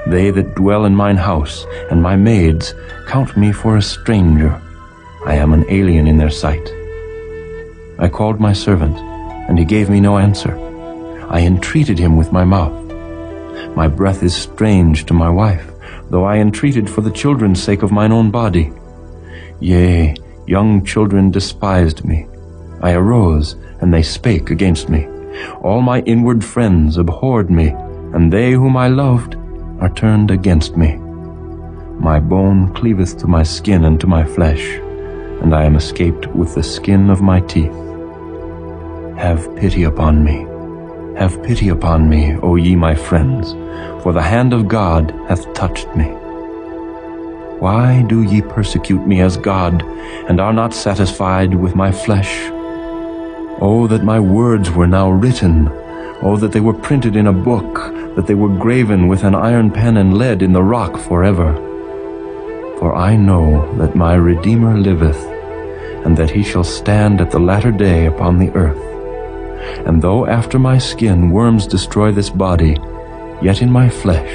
They that dwell in mine house, and my maids, count me for a stranger. I am an alien in their sight. I called my servant, and he gave me no answer. I entreated him with my mouth. My breath is strange to my wife, though I entreated for the children's sake of mine own body. Yea, young children despised me. I arose, and they spake against me. All my inward friends abhorred me, and they whom I loved are turned against me. My bone cleaveth to my skin and to my flesh, and I am escaped with the skin of my teeth. Have pity upon me. Have pity upon me, O ye my friends, for the hand of God hath touched me. Why do ye persecute me as God, and are not satisfied with my flesh? Oh, that my words were now written! Oh, that they were printed in a book, that they were graven with an iron pen and lead in the rock forever. For I know that my Redeemer liveth, and that he shall stand at the latter day upon the earth. And though after my skin worms destroy this body, yet in my flesh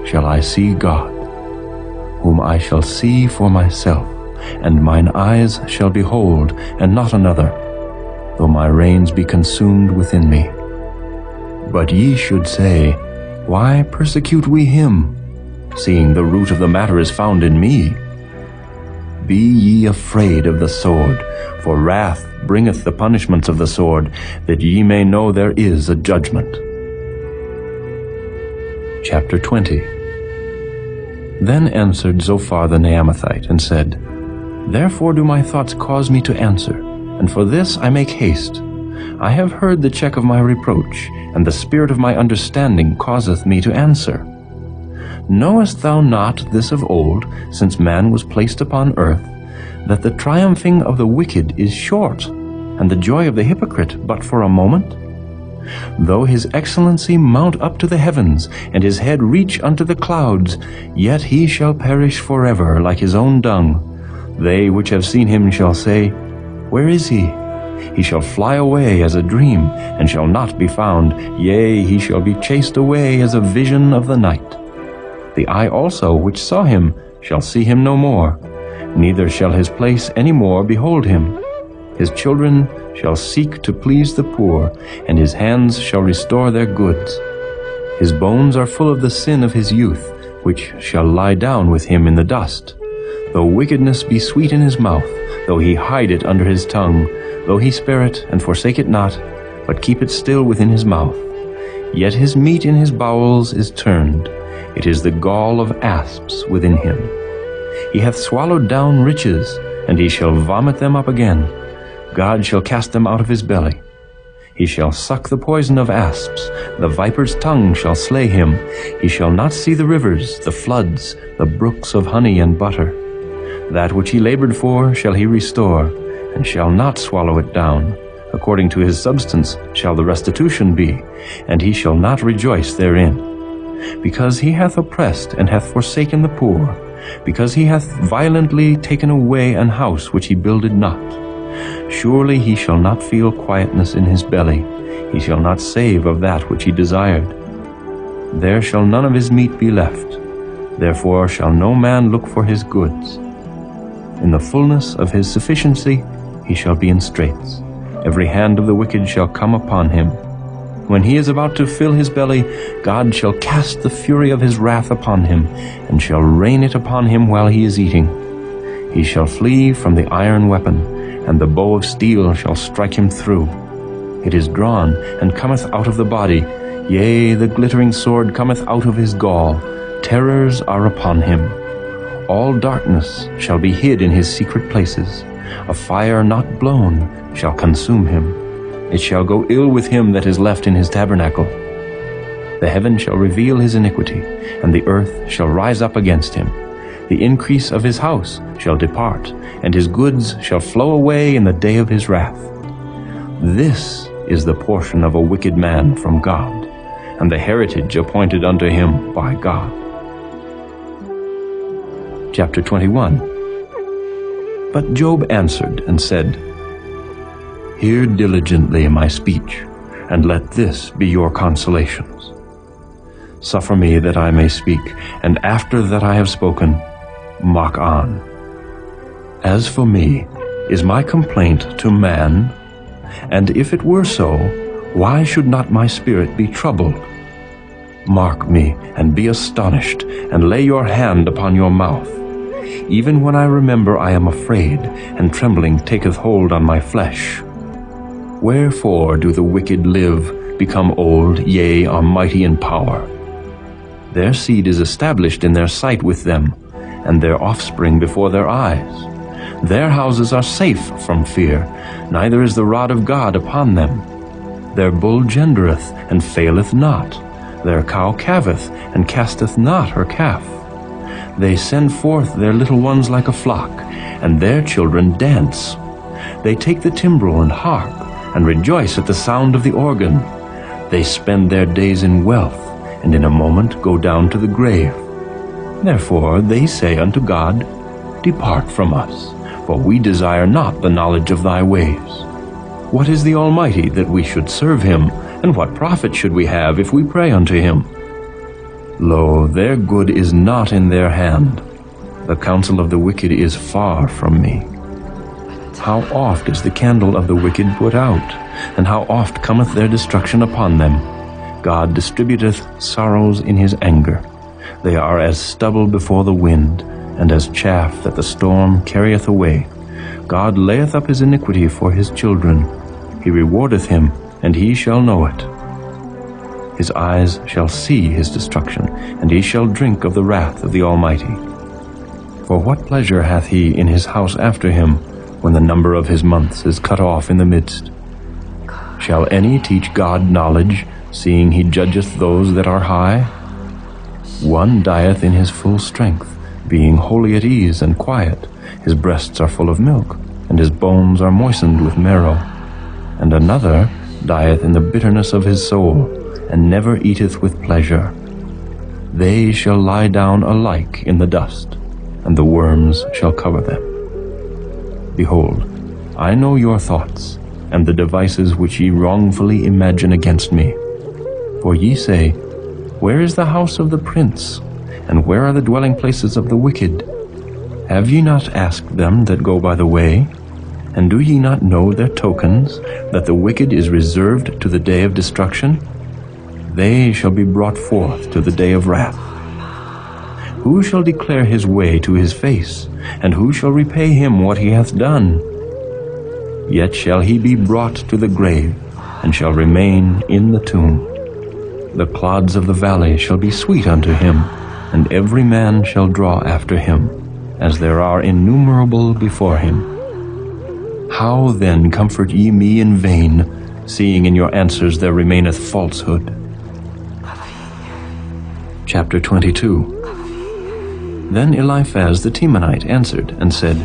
shall I see God, whom I shall see for myself, and mine eyes shall behold, and not another, though my reins be consumed within me. But ye should say, Why persecute we him, seeing the root of the matter is found in me? Be ye afraid of the sword, for wrath bringeth the punishments of the sword, that ye may know there is a judgment. Chapter 20. Then answered Zophar the Naamathite, and said, Therefore do my thoughts cause me to answer, and for this I make haste. I have heard the check of my reproach, and the spirit of my understanding causeth me to answer. Knowest thou not this of old, since man was placed upon earth, that the triumphing of the wicked is short, and the joy of the hypocrite but for a moment? Though his excellency mount up to the heavens, and his head reach unto the clouds, yet he shall perish forever like his own dung. They which have seen him shall say, Where is he? He shall fly away as a dream, and shall not be found. Yea, he shall be chased away as a vision of the night. The eye also which saw him shall see him no more, neither shall his place any more behold him. His children shall seek to please the poor, and his hands shall restore their goods. His bones are full of the sin of his youth, which shall lie down with him in the dust. Though wickedness be sweet in his mouth, though he hide it under his tongue, though he spare it and forsake it not, but keep it still within his mouth, yet his meat in his bowels is turned. It is the gall of asps within him. He hath swallowed down riches, and he shall vomit them up again. God shall cast them out of his belly. He shall suck the poison of asps. The viper's tongue shall slay him. He shall not see the rivers, the floods, the brooks of honey and butter. That which he labored for shall he restore, and shall not swallow it down. According to his substance shall the restitution be, and he shall not rejoice therein. Because he hath oppressed and hath forsaken the poor, because he hath violently taken away an house which he builded not. Surely he shall not feel quietness in his belly, he shall not save of that which he desired. There shall none of his meat be left, therefore shall no man look for his goods. In the fullness of his sufficiency he shall be in straits. Every hand of the wicked shall come upon him. When he is about to fill his belly, God shall cast the fury of his wrath upon him, and shall rain it upon him while he is eating. He shall flee from the iron weapon, and the bow of steel shall strike him through. It is drawn, and cometh out of the body, Yea, the glittering sword cometh out of his gall, terrors are upon him. All darkness shall be hid in his secret places. A fire not blown shall consume him. It shall go ill with him that is left in his tabernacle. The heaven shall reveal his iniquity, and the earth shall rise up against him. The increase of his house shall depart, and his goods shall flow away in the day of his wrath. This is the portion of a wicked man from God, and the heritage appointed unto him by God. Chapter 21. But Job answered and said, Hear diligently my speech, and let this be your consolations. Suffer me that I may speak, and after that I have spoken, mock on. As for me, is my complaint to man? And if it were so, why should not my spirit be troubled? Mark me, and be astonished, and lay your hand upon your mouth. Even when I remember I am afraid, and trembling taketh hold on my flesh. Wherefore do the wicked live, become old, yea, are mighty in power? Their seed is established in their sight with them, and their offspring before their eyes. Their houses are safe from fear, neither is the rod of God upon them. Their bull gendereth, and faileth not. Their cow calveth, and casteth not her calf. They send forth their little ones like a flock, and their children dance. They take the timbrel and harp, and rejoice at the sound of the organ. They spend their days in wealth, and in a moment go down to the grave. Therefore they say unto God, Depart from us, for we desire not the knowledge of thy ways. What is the Almighty that we should serve him, and what profit should we have if we pray unto him? Lo, their good is not in their hand. The counsel of the wicked is far from me. How oft is the candle of the wicked put out, and how oft cometh their destruction upon them? God distributeth sorrows in his anger. They are as stubble before the wind, and as chaff that the storm carrieth away. God layeth up his iniquity for his children. He rewardeth him, and he shall know it. His eyes shall see his destruction, and he shall drink of the wrath of the Almighty. For what pleasure hath he in his house after him, when the number of his months is cut off in the midst? Shall any teach God knowledge, seeing he judgeth those that are high? One dieth in his full strength, being wholly at ease and quiet. His breasts are full of milk, and his bones are moistened with marrow. And another dieth in the bitterness of his soul, and never eateth with pleasure. They shall lie down alike in the dust, and the worms shall cover them. Behold, I know your thoughts, and the devices which ye wrongfully imagine against me. For ye say, Where is the house of the prince? And where are the dwelling places of the wicked? Have ye not asked them that go by the way? And do ye not know their tokens, that the wicked is reserved to the day of destruction? They shall be brought forth to the day of wrath. Who shall declare his way to his face, and who shall repay him what he hath done? Yet shall he be brought to the grave, and shall remain in the tomb. The clods of the valley shall be sweet unto him, and every man shall draw after him, as there are innumerable before him. How then comfort ye me in vain, seeing in your answers there remaineth falsehood? Chapter 22. Then Eliphaz the Temanite answered and said,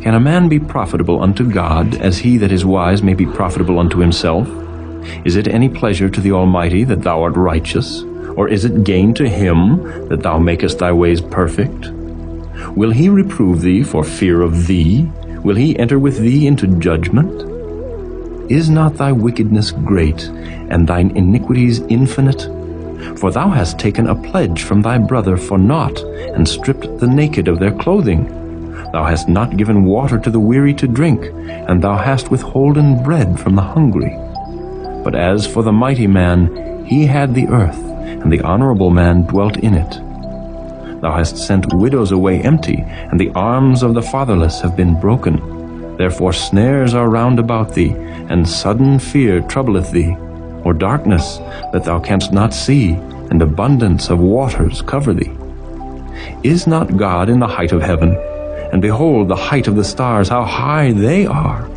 Can a man be profitable unto God, as he that is wise may be profitable unto himself? Is it any pleasure to the Almighty that thou art righteous? Or is it gain to him that thou makest thy ways perfect? Will he reprove thee for fear of thee? Will he enter with thee into judgment? Is not thy wickedness great, and thine iniquities infinite? For thou hast taken a pledge from thy brother for naught, and stripped the naked of their clothing. Thou hast not given water to the weary to drink, and thou hast withholden bread from the hungry. But as for the mighty man, he had the earth, and the honorable man dwelt in it. Thou hast sent widows away empty, and the arms of the fatherless have been broken. Therefore snares are round about thee, and sudden fear troubleth thee. or darkness that thou canst not see, and abundance of waters cover thee? Is not God in the height of heaven? And behold, the height of the stars, how high they are!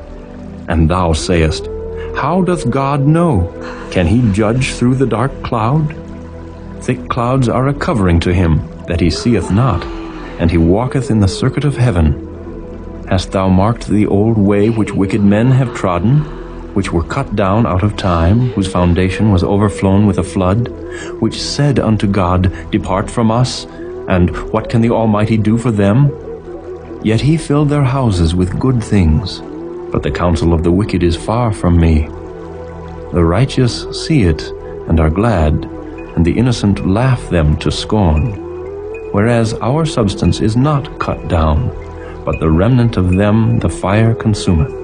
And thou sayest, How doth God know? Can he judge through the dark cloud? Thick clouds are a covering to him, that he seeth not, and he walketh in the circuit of heaven. Hast thou marked the old way which wicked men have trodden, which were cut down out of time, whose foundation was overflown with a flood, which said unto God, Depart from us, and what can the Almighty do for them? Yet he filled their houses with good things, but the counsel of the wicked is far from me. The righteous see it, and are glad, and the innocent laugh them to scorn. Whereas our substance is not cut down, but the remnant of them the fire consumeth.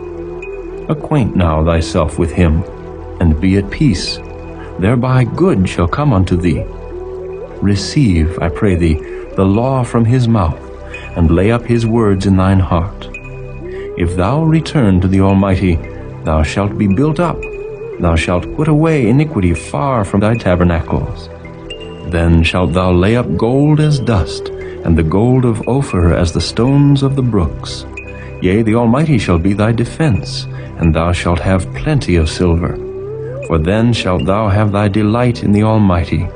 Acquaint now thyself with him, and be at peace. Thereby good shall come unto thee. Receive, I pray thee, the law from his mouth, and lay up his words in thine heart. If thou return to the Almighty, thou shalt be built up. Thou shalt put away iniquity far from thy tabernacles. Then shalt thou lay up gold as dust, and the gold of Ophir as the stones of the brooks. Yea, the Almighty shall be thy defense, and thou shalt have plenty of silver. For then shalt thou have thy delight in the Almighty,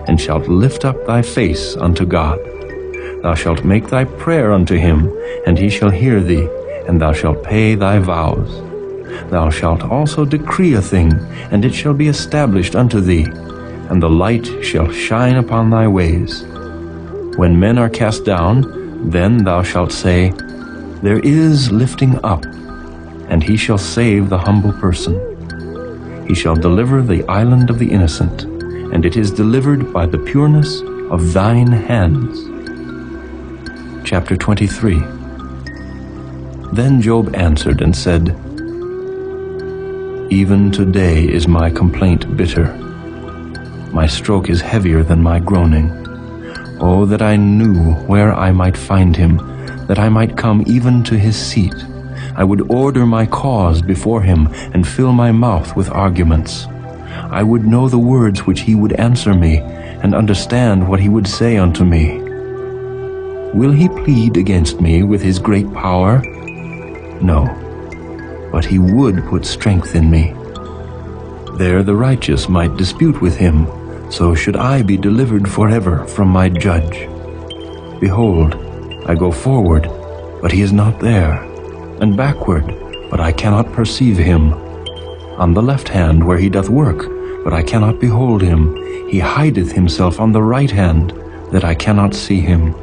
and shalt lift up thy face unto God. Thou shalt make thy prayer unto him, and he shall hear thee, and thou shalt pay thy vows. Thou shalt also decree a thing, and it shall be established unto thee, and the light shall shine upon thy ways. When men are cast down, then thou shalt say, There is lifting up, and he shall save the humble person. He shall deliver the island of the innocent, and it is delivered by the pureness of thine hands. Chapter 23. Then Job answered and said, Even today is my complaint bitter. My stroke is heavier than my groaning. Oh, that I knew where I might find him, that I might come even to his seat. I would order my cause before him, and fill my mouth with arguments. I would know the words which he would answer me, and understand what he would say unto me. Will he plead against me with his great power? No, but he would put strength in me. There the righteous might dispute with him, so should I be delivered forever from my judge. Behold, I go forward, but he is not there, and backward, but I cannot perceive him. On the left hand where he doth work, but I cannot behold him. He hideth himself on the right hand, that I cannot see him.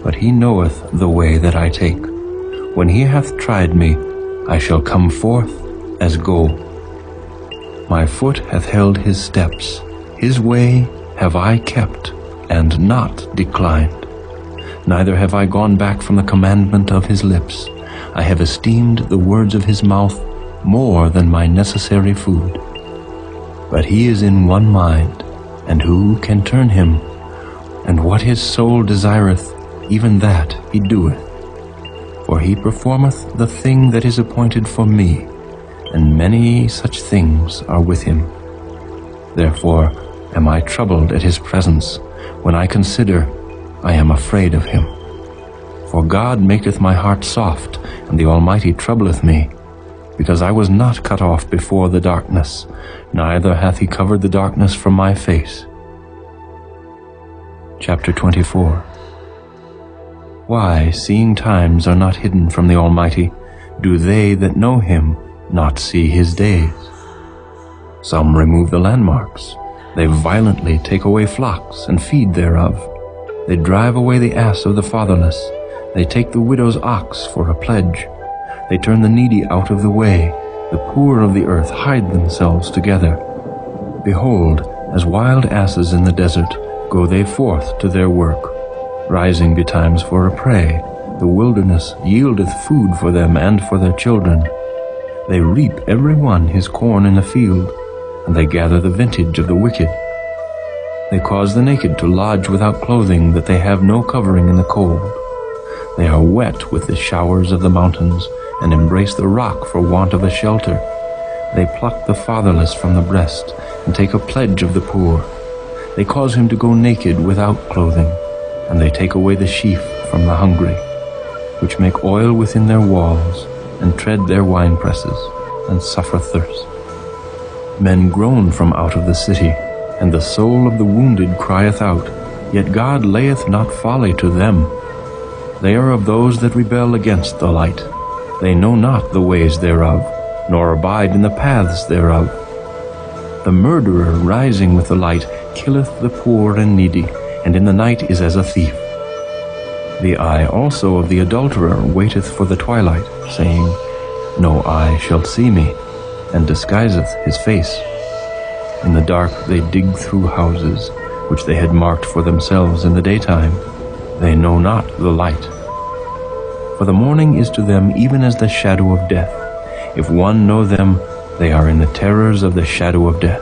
But he knoweth the way that I take. When he hath tried me, I shall come forth as gold. My foot hath held his steps. His way have I kept, and not declined. Neither have I gone back from the commandment of his lips. I have esteemed the words of his mouth more than my necessary food. But he is in one mind, and who can turn him? And what his soul desireth, even that he doeth. For he performeth the thing that is appointed for me, and many such things are with him. Therefore am I troubled at his presence. When I consider, I am afraid of him. For God maketh my heart soft, and the Almighty troubleth me, because I was not cut off before the darkness, neither hath he covered the darkness from my face. Chapter 24. Why, seeing times are not hidden from the Almighty, do they that know him not see his days? Some remove the landmarks. They violently take away flocks and feed thereof. They drive away the ass of the fatherless. They take the widow's ox for a pledge. They turn the needy out of the way. The poor of the earth hide themselves together. Behold, as wild asses in the desert, go they forth to their work. Rising betimes for a prey, the wilderness yieldeth food for them and for their children. They reap every one his corn in the field, and they gather the vintage of the wicked. They cause the naked to lodge without clothing, that they have no covering in the cold. They are wet with the showers of the mountains, and embrace the rock for want of a shelter. They pluck the fatherless from the breast, and take a pledge of the poor. They cause him to go naked without clothing, and they take away the sheaf from the hungry, which make oil within their walls, and tread their winepresses, and suffer thirst. Men groan from out of the city, and the soul of the wounded crieth out, yet God layeth not folly to them. They are of those that rebel against the light. They know not the ways thereof, nor abide in the paths thereof. The murderer rising with the light killeth the poor and needy, and in the night is as a thief. The eye also of the adulterer waiteth for the twilight, saying, No eye shall see me, and disguiseth his face. In the dark they dig through houses, which they had marked for themselves in the daytime. They know not the light. For the morning is to them even as the shadow of death. If one know them, they are in the terrors of the shadow of death.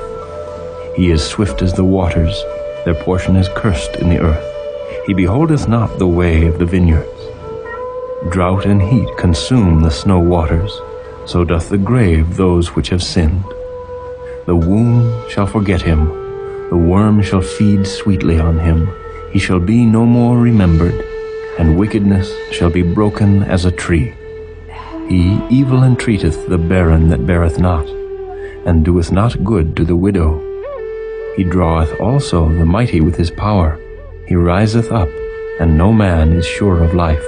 He is swift as the waters, their portion is cursed in the earth. He beholdeth not the way of the vineyards. Drought and heat consume the snow waters, so doth the grave those which have sinned. The womb shall forget him, the worm shall feed sweetly on him. He shall be no more remembered, and wickedness shall be broken as a tree. He evil entreateth the barren that beareth not, and doeth not good to the widow. He draweth also the mighty with his power. He riseth up, and no man is sure of life.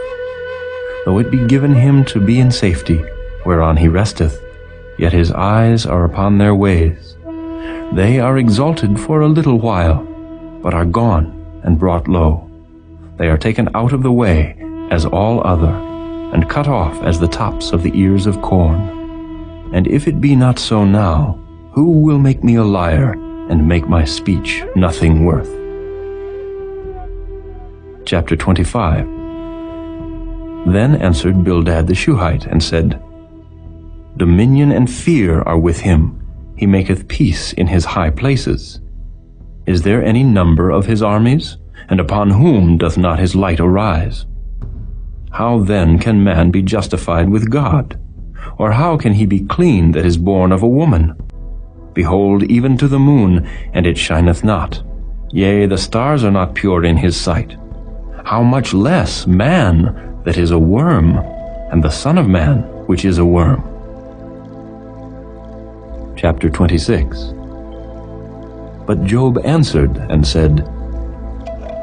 Though it be given him to be in safety, whereon he resteth, yet his eyes are upon their ways. They are exalted for a little while, but are gone and brought low. They are taken out of the way as all other, and cut off as the tops of the ears of corn. And if it be not so now, who will make me a liar, and make my speech nothing worth? Chapter 25. Then answered Bildad the Shuhite, and said, Dominion and fear are with him. He maketh peace in his high places. Is there any number of his armies? And upon whom doth not his light arise? How then can man be justified with God? Or how can he be clean that is born of a woman? Behold, even to the moon, and it shineth not. Yea, the stars are not pure in his sight. How much less man that is a worm, and the Son of Man which is a worm? Chapter 26. But Job answered and said,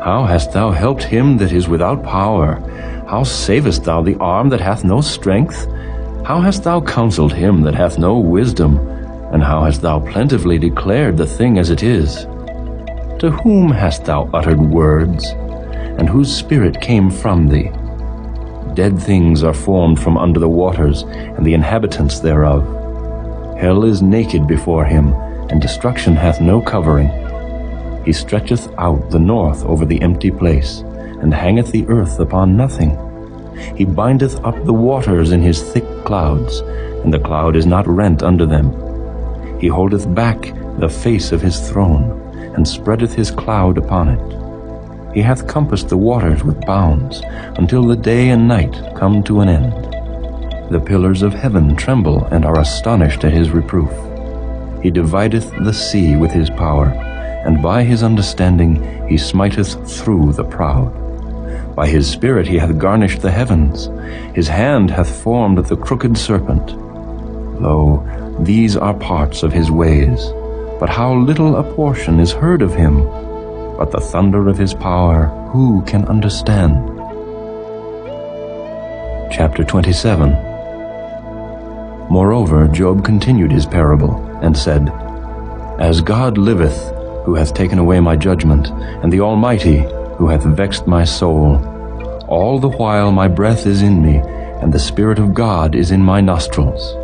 How hast thou helped him that is without power? How savest thou the arm that hath no strength? How hast thou counseled him that hath no wisdom? And how hast thou plentifully declared the thing as it is? To whom hast thou uttered words? And whose spirit came from thee? Dead things are formed from under the waters, and the inhabitants thereof. Hell is naked before him, and destruction hath no covering. He stretcheth out the north over the empty place, and hangeth the earth upon nothing. He bindeth up the waters in his thick clouds, and the cloud is not rent under them. He holdeth back the face of his throne, and spreadeth his cloud upon it. He hath compassed the waters with bounds, until the day and night come to an end. The pillars of heaven tremble and are astonished at his reproof. He divideth the sea with his power, and by his understanding he smiteth through the proud. By his spirit he hath garnished the heavens. His hand hath formed the crooked serpent. Lo, these are parts of his ways, but how little a portion is heard of him. But the thunder of his power, who can understand? Chapter 27. Moreover, Job continued his parable, and said, As God liveth, who hath taken away my judgment, and the Almighty, who hath vexed my soul, all the while my breath is in me, and the Spirit of God is in my nostrils.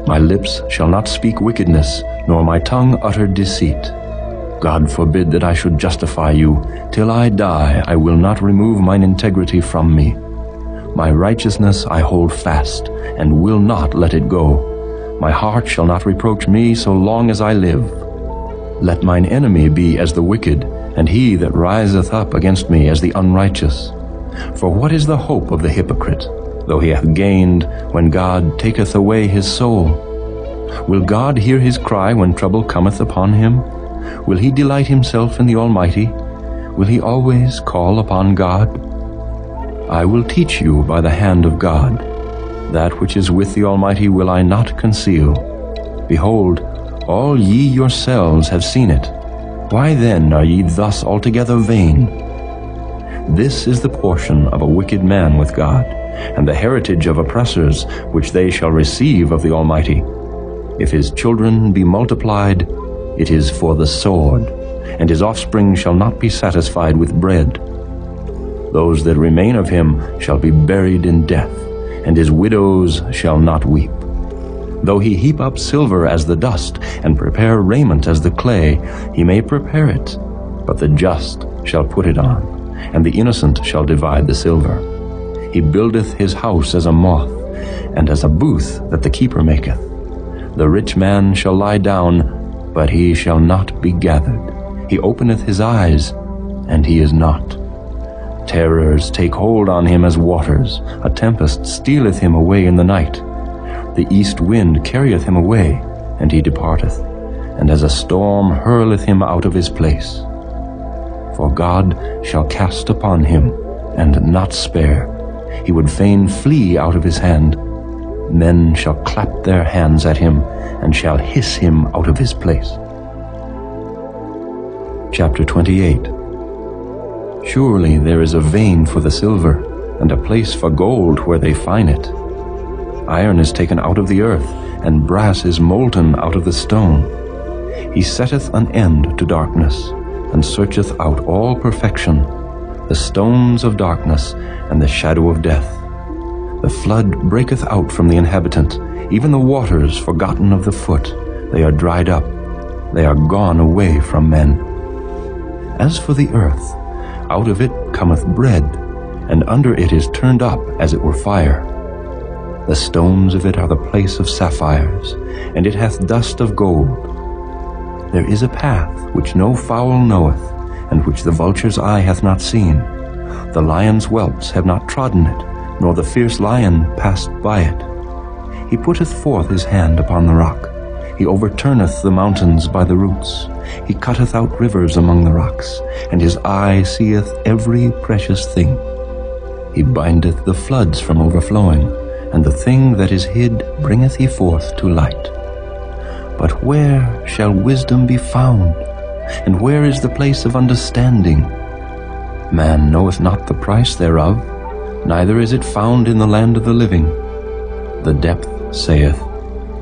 My lips shall not speak wickedness, nor my tongue utter deceit. God forbid that I should justify you. Till I die, I will not remove mine integrity from me. My righteousness I hold fast, and will not let it go. My heart shall not reproach me so long as I live. Let mine enemy be as the wicked, and he that riseth up against me as the unrighteous. For what is the hope of the hypocrite, though he hath gained, when God taketh away his soul? Will God hear his cry when trouble cometh upon him? Will he delight himself in the Almighty? Will he always call upon God? I will teach you by the hand of God. That which is with the Almighty will I not conceal. Behold, all ye yourselves have seen it. Why then are ye thus altogether vain? This is the portion of a wicked man with God, and the heritage of oppressors, which they shall receive of the Almighty. If his children be multiplied, it is for the sword, and his offspring shall not be satisfied with bread. Those that remain of him shall be buried in death, and his widows shall not weep. Though he heap up silver as the dust, and prepare raiment as the clay, he may prepare it, but the just shall put it on, and the innocent shall divide the silver. He buildeth his house as a moth, and as a booth that the keeper maketh. The rich man shall lie down, but he shall not be gathered. He openeth his eyes, and he is not. Terrors take hold on him as waters. A tempest stealeth him away in the night. The east wind carrieth him away, and he departeth, and as a storm hurleth him out of his place. For God shall cast upon him, and not spare. He would fain flee out of his hand. Men shall clap their hands at him, and shall hiss him out of his place. Chapter 28. Surely there is a vein for the silver, and a place for gold where they fine it. Iron is taken out of the earth, and brass is molten out of the stone. He setteth an end to darkness, and searcheth out all perfection, the stones of darkness, and the shadow of death. The flood breaketh out from the inhabitant, even the waters forgotten of the foot. They are dried up, they are gone away from men. As for the earth, out of it cometh bread, and under it is turned up as it were fire. The stones of it are the place of sapphires, and it hath dust of gold. There is a path which no fowl knoweth, and which the vulture's eye hath not seen. The lion's whelps have not trodden it, nor the fierce lion passed by it. He putteth forth his hand upon the rock. He overturneth the mountains by the roots. He cutteth out rivers among the rocks, and his eye seeth every precious thing. He bindeth the floods from overflowing, and the thing that is hid bringeth he forth to light. But where shall wisdom be found? And where is the place of understanding? Man knoweth not the price thereof, neither is it found in the land of the living. The depth saith,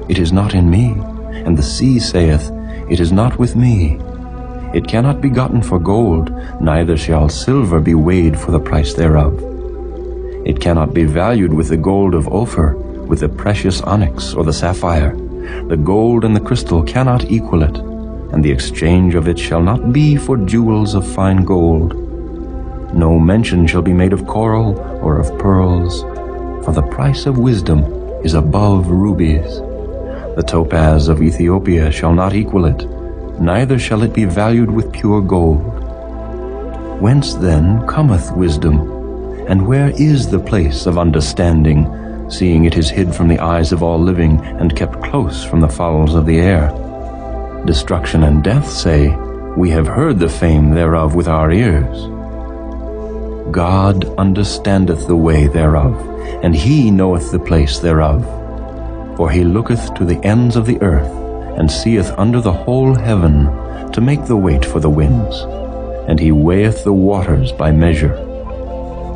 It is not in me, and the sea saith, It is not with me. It cannot be gotten for gold, neither shall silver be weighed for the price thereof. It cannot be valued with the gold of Ophir, with the precious onyx or the sapphire. The gold and the crystal cannot equal it, and the exchange of it shall not be for jewels of fine gold. No mention shall be made of coral or of pearls, for the price of wisdom is above rubies. The topaz of Ethiopia shall not equal it, neither shall it be valued with pure gold. Whence then cometh wisdom? And where is the place of understanding, seeing it is hid from the eyes of all living, and kept close from the fowls of the air? Destruction and death say, We have heard the fame thereof with our ears. God understandeth the way thereof, and he knoweth the place thereof. For he looketh to the ends of the earth, and seeth under the whole heaven, to make the weight for the winds. And he weigheth the waters by measure.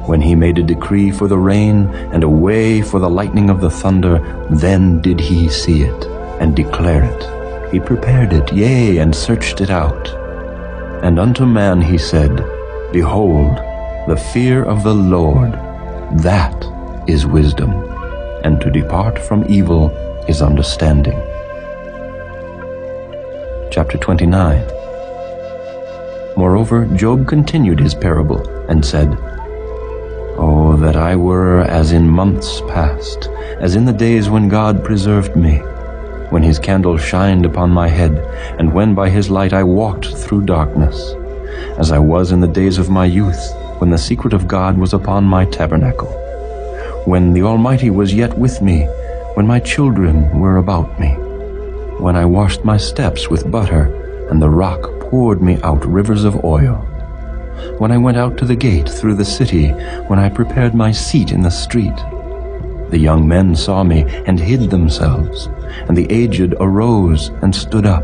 When he made a decree for the rain, and a way for the lightning of the thunder, then did he see it, and declare it. He prepared it, yea, and searched it out. And unto man he said, Behold, the fear of the Lord, that is wisdom, and to depart from evil is understanding. Chapter 29. Moreover, Job continued his parable, and said, Oh, that I were as in months past, as in the days when God preserved me, when his candle shined upon my head, and when by his light I walked through darkness, as I was in the days of my youth, when the secret of God was upon my tabernacle, when the Almighty was yet with me, when my children were about me, when I washed my steps with butter, and the rock poured me out rivers of oil. When I went out to the gate through the city, when I prepared my seat in the street. The young men saw me and hid themselves, and the aged arose and stood up.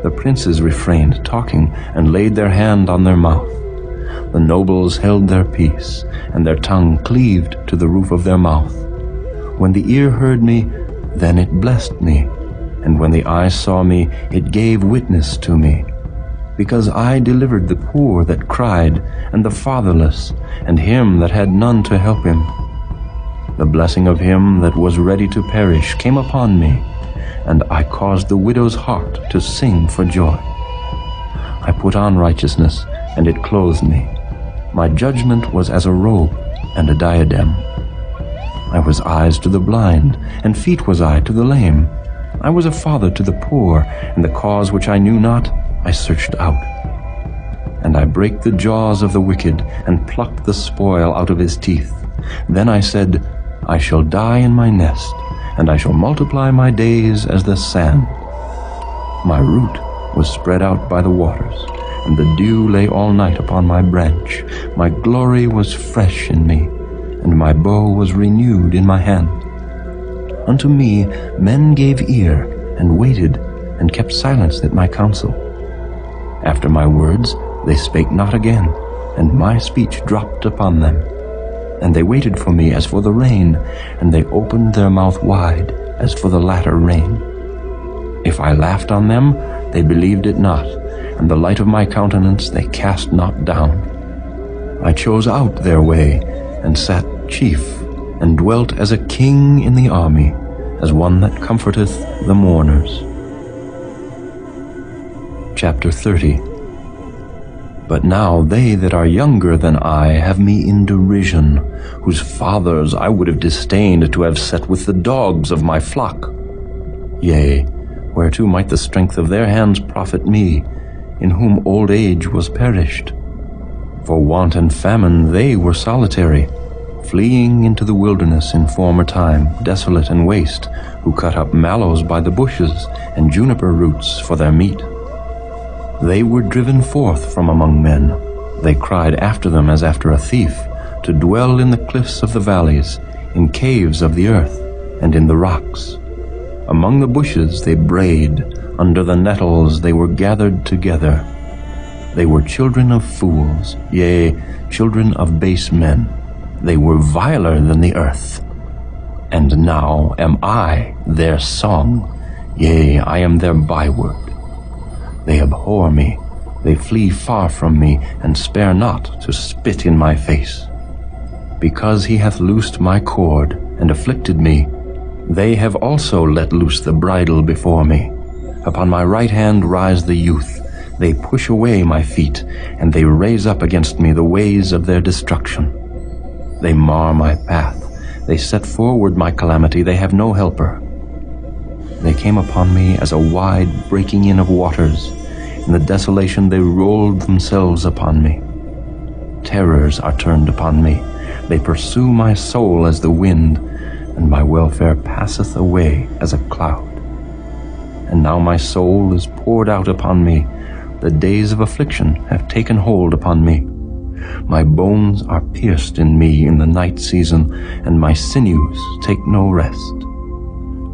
The princes refrained talking and laid their hand on their mouth. The nobles held their peace, and their tongue cleaved to the roof of their mouth. When the ear heard me, then it blessed me, and when the eye saw me, it gave witness to me. Because I delivered the poor that cried, and the fatherless, and him that had none to help him. The blessing of him that was ready to perish came upon me, and I caused the widow's heart to sing for joy. I put on righteousness, and it clothed me. My judgment was as a robe and a diadem. I was eyes to the blind, and feet was I to the lame. I was a father to the poor, and the cause which I knew not I searched out. And I brake the jaws of the wicked, and plucked the spoil out of his teeth. Then I said, I shall die in my nest, and I shall multiply my days as the sand. My root was spread out by the waters, and the dew lay all night upon my branch. My glory was fresh in me, and my bow was renewed in my hand. Unto me men gave ear, and waited, and kept silence at my counsel. After my words they spake not again, and my speech dropped upon them. And they waited for me as for the rain, and they opened their mouth wide as for the latter rain. If I laughed on them, they believed it not, and the light of my countenance they cast not down. I chose out their way, and sat chief, and dwelt as a king in the army, as one that comforteth the mourners. Chapter 30. But now they that are younger than I have me in derision, whose fathers I would have disdained to have set with the dogs of my flock. Yea, whereto might the strength of their hands profit me, in whom old age was perished? For want and famine they were solitary, fleeing into the wilderness in former time, desolate and waste, who cut up mallows by the bushes, and juniper roots for their meat. They were driven forth from among men. They cried after them as after a thief, to dwell in the cliffs of the valleys, in caves of the earth, and in the rocks. Among the bushes they brayed, under the nettles they were gathered together. They were children of fools, yea, children of base men. They were viler than the earth. And now am I their song, yea, I am their byword. They abhor me, they flee far from me, and spare not to spit in my face. Because he hath loosed my cord, and afflicted me, they have also let loose the bridle before me. Upon my right hand rise the youth. They push away my feet, and they raise up against me the ways of their destruction. They mar my path. They set forward my calamity. They have no helper. They came upon me as a wide breaking in of waters. In the desolation they rolled themselves upon me. Terrors are turned upon me. They pursue my soul as the wind, and my welfare passeth away as a cloud. And now my soul is poured out upon me. The days of affliction have taken hold upon me. My bones are pierced in me in the night season, and my sinews take no rest.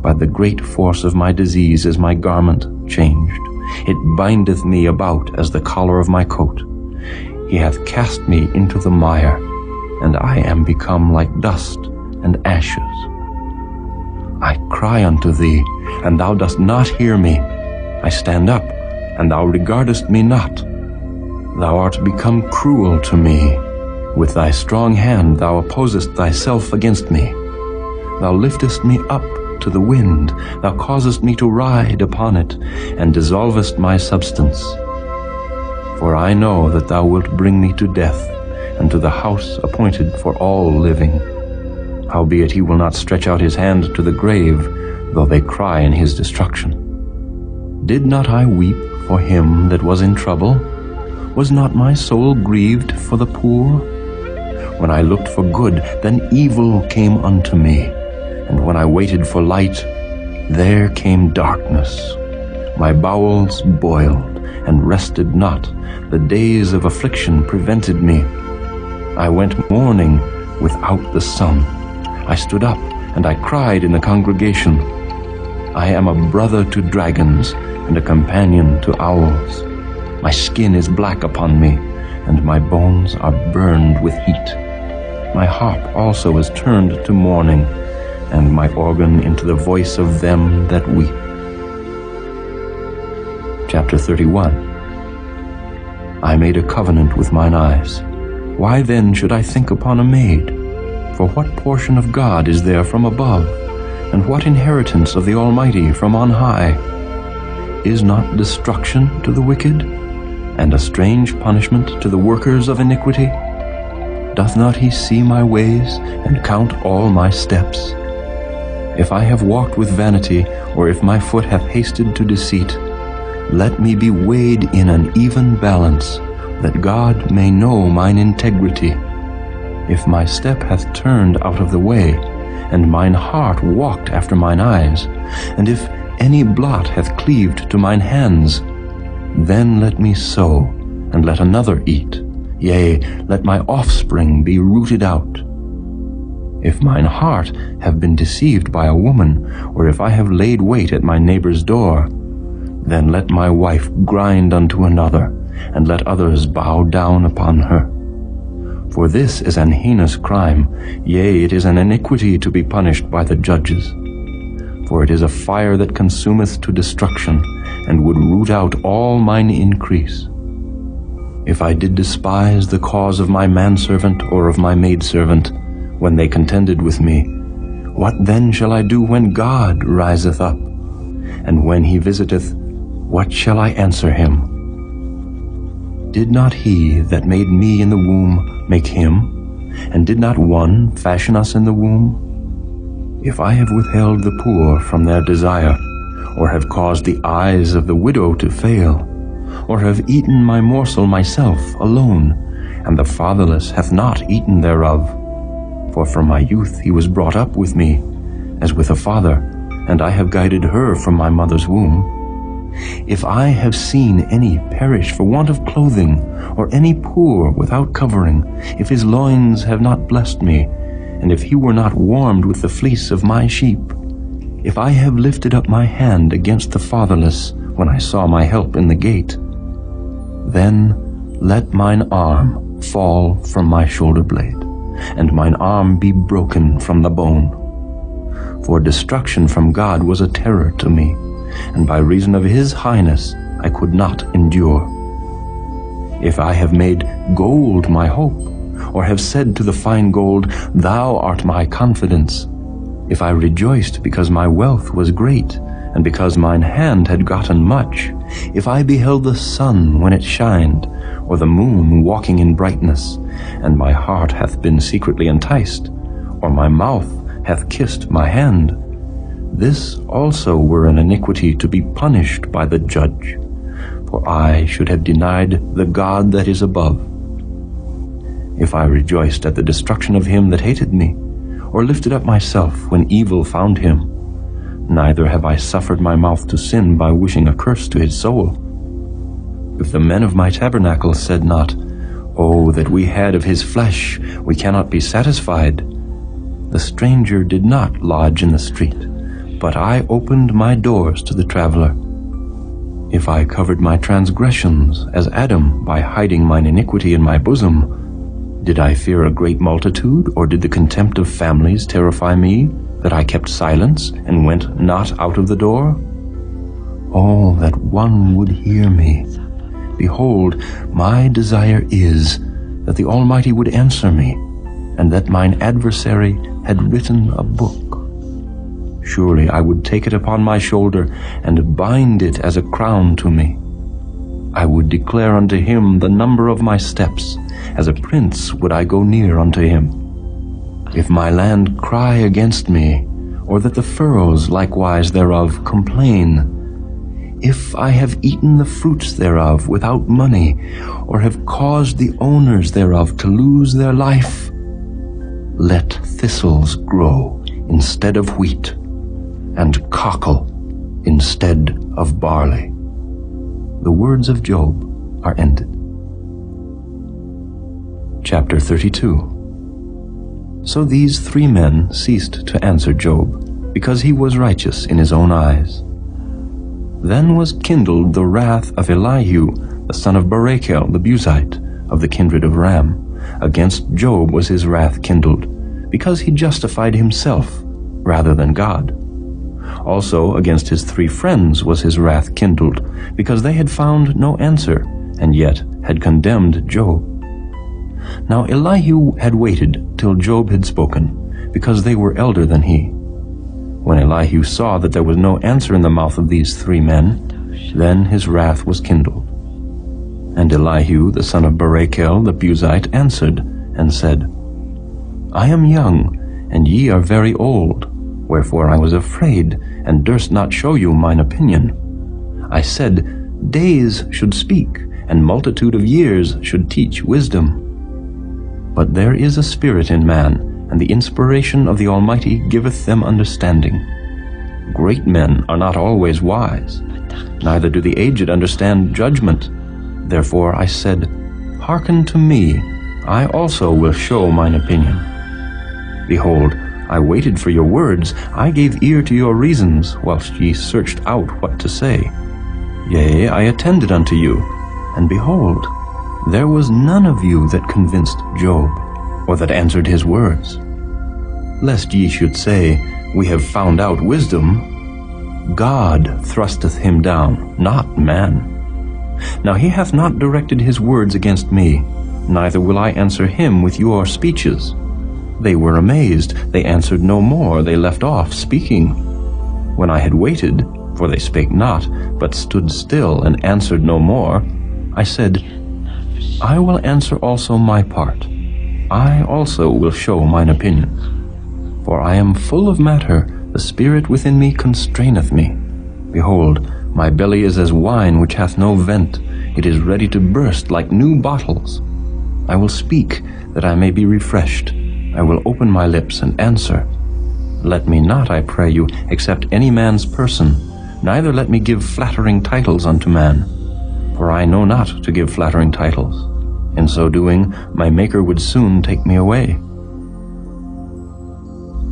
By the great force of my disease is my garment changed. It bindeth me about as the collar of my coat. He hath cast me into the mire, and I am become like dust and ashes. I cry unto thee, and thou dost not hear me. I stand up, and thou regardest me not. Thou art become cruel to me. With thy strong hand thou opposest thyself against me. Thou liftest me up to the wind, thou causest me to ride upon it, and dissolvest my substance. For I know that thou wilt bring me to death, and to the house appointed for all living. Howbeit he will not stretch out his hand to the grave, though they cry in his destruction. Did not I weep for him that was in trouble? Was not my soul grieved for the poor? When I looked for good, then evil came unto me. And when I waited for light, There came darkness. My bowels boiled and rested not. The days of affliction prevented me. I went mourning without the sun. I stood up and I cried in the congregation. I am a brother to dragons and a companion to owls. My skin is black upon me, and my bones are burned with heat. My harp also is turned to mourning, and my organ into the voice of them that weep. Chapter 31. I made a covenant with mine eyes. Why then should I think upon a maid? For what portion of God is there from above, and what inheritance of the Almighty from on high? Is not destruction to the wicked, and a strange punishment to the workers of iniquity? Doth not he see my ways, and count all my steps? If I have walked with vanity, or if my foot hath hasted to deceit, let me be weighed in an even balance, that God may know mine integrity. If my step hath turned out of the way, and mine heart walked after mine eyes, and if any blot hath cleaved to mine hands, then let me sow, and let another eat. Yea, let my offspring be rooted out. If mine heart have been deceived by a woman, or if I have laid wait at my neighbor's door, then let my wife grind unto another, and let others bow down upon her. For this is an heinous crime, yea, it is an iniquity to be punished by the judges. For it is a fire that consumeth to destruction, and would root out all mine increase. If I did despise the cause of my manservant or of my maidservant, when they contended with me, what then shall I do when God riseth up? And when he visiteth, what shall I answer him? Did not he that made me in the womb make him? And did not one fashion us in the womb? If I have withheld the poor from their desire, or have caused the eyes of the widow to fail, or have eaten my morsel myself alone, and the fatherless hath not eaten thereof, for from my youth he was brought up with me, as with a father, and I have guided her from my mother's womb. If I have seen any perish for want of clothing, or any poor without covering, if his loins have not blessed me, and if he were not warmed with the fleece of my sheep, if I have lifted up my hand against the fatherless, when I saw my help in the gate, then let mine arm fall from my shoulder blade, and mine arm be broken from the bone. For destruction from God was a terror to me, and by reason of his highness I could not endure. If I have made gold my hope, or have said to the fine gold, Thou art my confidence, if I rejoiced because my wealth was great, and because mine hand had gotten much, if I beheld the sun when it shined, or the moon walking in brightness, and my heart hath been secretly enticed, or my mouth hath kissed my hand, this also were an iniquity to be punished by the judge, for I should have denied the God that is above. If I rejoiced at the destruction of him that hated me, or lifted up myself when evil found him, neither have I suffered my mouth to sin by wishing a curse to his soul. If the men of my tabernacle said not, Oh, that we had of his flesh, we cannot be satisfied, the stranger did not lodge in the street, but I opened my doors to the traveler. If I covered my transgressions as Adam by hiding mine iniquity in my bosom, did I fear a great multitude, or did the contempt of families terrify me, that I kept silence and went not out of the door? Oh, that one would hear me. Behold, my desire is that the Almighty would answer me, and that mine adversary had written a book. Surely I would take it upon my shoulder, and bind it as a crown to me. I would declare unto him the number of my steps, as a prince would I go near unto him. If my land cry against me, or that the furrows likewise thereof complain, if I have eaten the fruits thereof without money, or have caused the owners thereof to lose their life, let thistles grow instead of wheat, and cockle instead of barley. The words of Job are ended. Chapter 32. So these 3 men ceased to answer Job, because he was righteous in his own eyes. Then was kindled the wrath of Elihu, the son of Barachel the Buzite, of the kindred of Ram. Against Job was his wrath kindled, because he justified himself rather than God. Also against his 3 friends was his wrath kindled, because they had found no answer, and yet had condemned Job. Now Elihu had waited till Job had spoken, because they were elder than he. When Elihu saw that there was no answer in the mouth of these 3 men, then his wrath was kindled. And Elihu the son of Barachel the Buzite answered, and said, I am young, and ye are very old, wherefore I was afraid, and durst not show you mine opinion. I said, days should speak, and multitude of years should teach wisdom. But there is a spirit in man, and the inspiration of the Almighty giveth them understanding. Great men are not always wise, neither do the aged understand judgment. Therefore I said, Hearken to me, I also will show mine opinion. Behold, I waited for your words, I gave ear to your reasons, whilst ye searched out what to say. Yea, I attended unto you, and behold, there was none of you that convinced Job, or that answered his words. Lest ye should say, We have found out wisdom, God thrusteth him down, not man. Now he hath not directed his words against me, neither will I answer him with your speeches. They were amazed, they answered no more, they left off speaking. When I had waited, for they spake not, but stood still and answered no more, I said, I will answer also my part. I also will show mine opinion. For I am full of matter, the spirit within me constraineth me. Behold, my belly is as wine which hath no vent, it is ready to burst like new bottles. I will speak, that I may be refreshed. I will open my lips and answer. Let me not, I pray you, accept any man's person, neither let me give flattering titles unto man. For I know not to give flattering titles. In so doing, my Maker would soon take me away.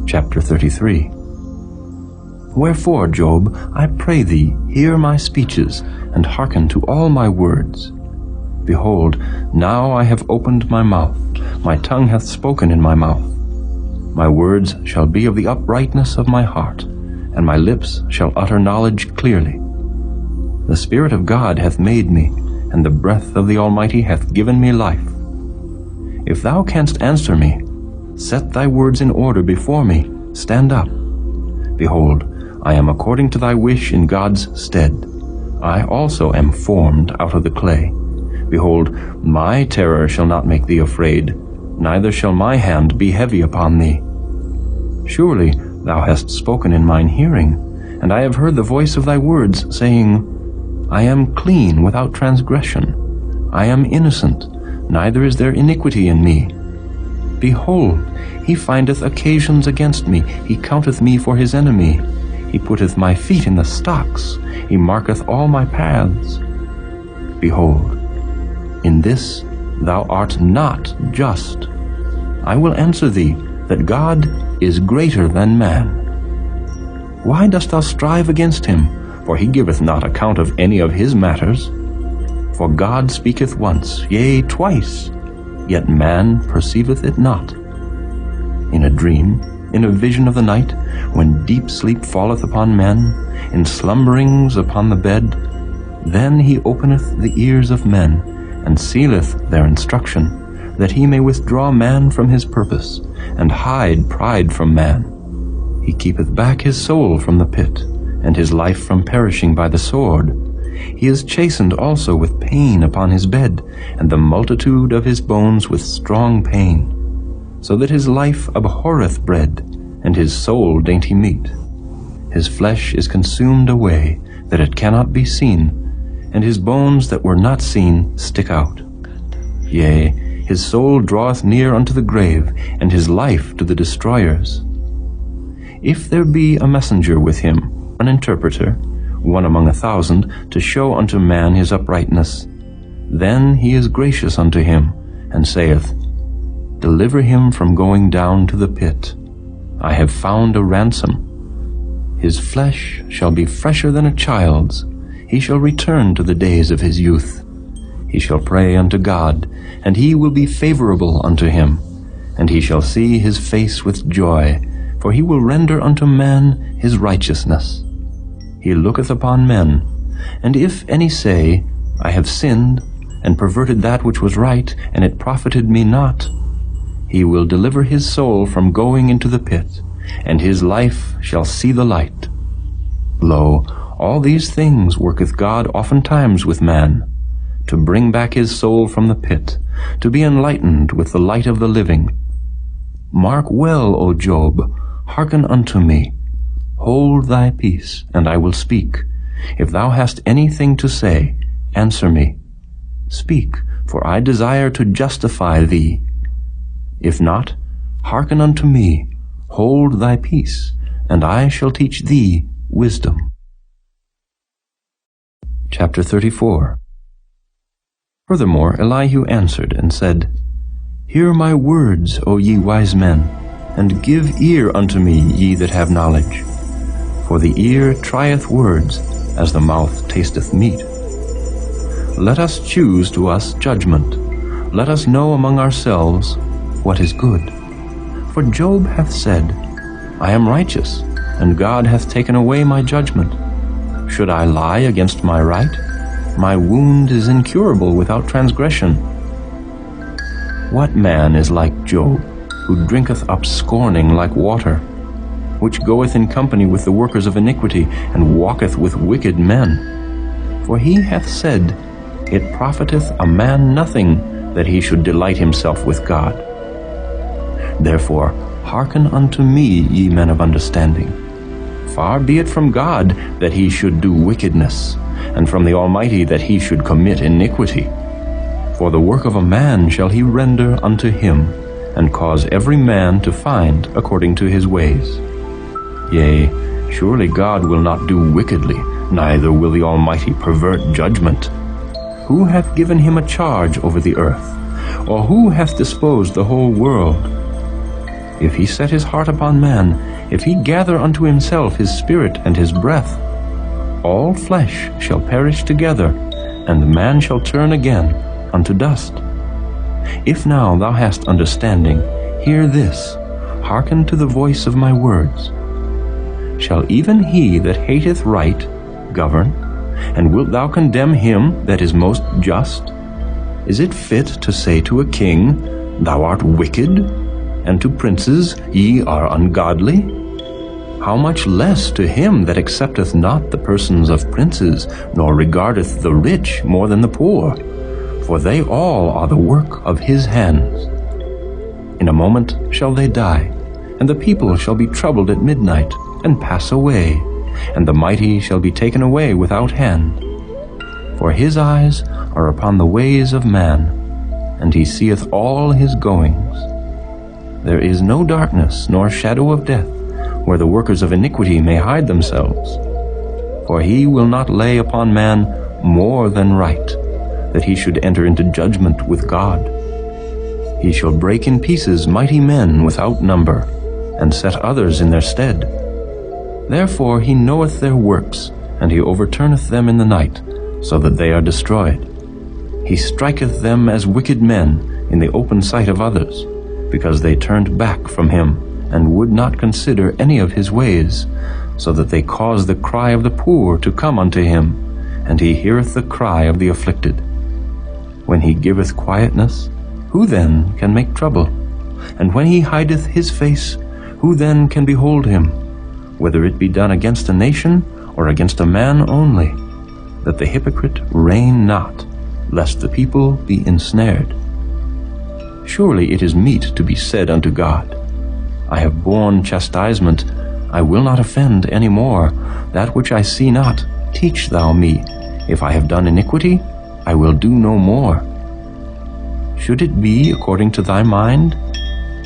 Chapter 33. Wherefore, Job, I pray thee, hear my speeches, and hearken to all my words. Behold, now I have opened my mouth, my tongue hath spoken in my mouth. My words shall be of the uprightness of my heart, and my lips shall utter knowledge clearly. The Spirit of God hath made me, and the breath of the Almighty hath given me life. If thou canst answer me, set thy words in order before me, stand up. Behold, I am according to thy wish in God's stead. I also am formed out of the clay. Behold, my terror shall not make thee afraid, neither shall my hand be heavy upon thee. Surely thou hast spoken in mine hearing, and I have heard the voice of thy words, saying, I am clean without transgression. I am innocent, neither is there iniquity in me. Behold, he findeth occasions against me, he counteth me for his enemy. He putteth my feet in the stocks, he marketh all my paths. Behold, in this thou art not just. I will answer thee that God is greater than man. Why dost thou strive against him? For he giveth not account of any of his matters. For God speaketh once, yea, twice, yet man perceiveth it not. In a dream, in a vision of the night, when deep sleep falleth upon men, in slumberings upon the bed, then he openeth the ears of men, and sealeth their instruction, that he may withdraw man from his purpose, and hide pride from man. He keepeth back his soul from the pit, and his life from perishing by the sword. He is chastened also with pain upon his bed, and the multitude of his bones with strong pain, so that his life abhorreth bread, and his soul dainty meat. His flesh is consumed away, that it cannot be seen, and his bones that were not seen stick out. Yea, his soul draweth near unto the grave, and his life to the destroyers. If there be a messenger with him, an interpreter, one among 1,000, to show unto man his uprightness, then he is gracious unto him, and saith, Deliver him from going down to the pit. I have found a ransom. His flesh shall be fresher than a child's. He shall return to the days of his youth. He shall pray unto God, and he will be favorable unto him. And he shall see his face with joy, for he will render unto man his righteousness. He looketh upon men, and if any say, I have sinned, and perverted that which was right, and it profited me not, he will deliver his soul from going into the pit, and his life shall see the light. Lo, all these things worketh God oftentimes with man, to bring back his soul from the pit, to be enlightened with the light of the living. Mark well, O Job, hearken unto me. Hold thy peace, and I will speak. If thou hast anything to say, answer me. Speak, for I desire to justify thee. If not, hearken unto me. Hold thy peace, and I shall teach thee wisdom. Chapter 34. Furthermore Elihu answered and said, Hear my words, O ye wise men, and give ear unto me, ye that have knowledge. For the ear trieth words, as the mouth tasteth meat. Let us choose to us judgment. Let us know among ourselves what is good. For Job hath said, I am righteous, and God hath taken away my judgment. Should I lie against my right? My wound is incurable without transgression. What man is like Job, who drinketh up scorning like water, which goeth in company with the workers of iniquity, and walketh with wicked men? For he hath said, It profiteth a man nothing that he should delight himself with God. Therefore hearken unto me, ye men of understanding. Far be it from God that he should do wickedness, and from the Almighty that he should commit iniquity. For the work of a man shall he render unto him, and cause every man to find according to his ways. Yea, surely God will not do wickedly, neither will the Almighty pervert judgment. Who hath given him a charge over the earth? Or who hath disposed the whole world? If he set his heart upon man, if he gather unto himself his spirit and his breath, all flesh shall perish together, and man shall turn again unto dust. If now thou hast understanding, hear this, hearken to the voice of my words. Shall even he that hateth right govern? And wilt thou condemn him that is most just? Is it fit to say to a king, Thou art wicked, and to princes, Ye are ungodly? How much less to him that accepteth not the persons of princes, nor regardeth the rich more than the poor? For they all are the work of his hands. In a moment shall they die, and the people shall be troubled at midnight, and pass away, and the mighty shall be taken away without hand. For his eyes are upon the ways of man, and he seeth all his goings. There is no darkness nor shadow of death, where the workers of iniquity may hide themselves. For he will not lay upon man more than right, that he should enter into judgment with God. He shall break in pieces mighty men without number, and set others in their stead. Therefore he knoweth their works, and he overturneth them in the night, so that they are destroyed. He striketh them as wicked men in the open sight of others, because they turned back from him, and would not consider any of his ways, so that they cause the cry of the poor to come unto him, and he heareth the cry of the afflicted. When he giveth quietness, who then can make trouble? And when he hideth his face, who then can behold him? Whether it be done against a nation, or against a man only, that the hypocrite reign not, lest the people be ensnared. Surely it is meet to be said unto God, I have borne chastisement, I will not offend any more. That which I see not, teach thou me. If I have done iniquity, I will do no more. Should it be according to thy mind,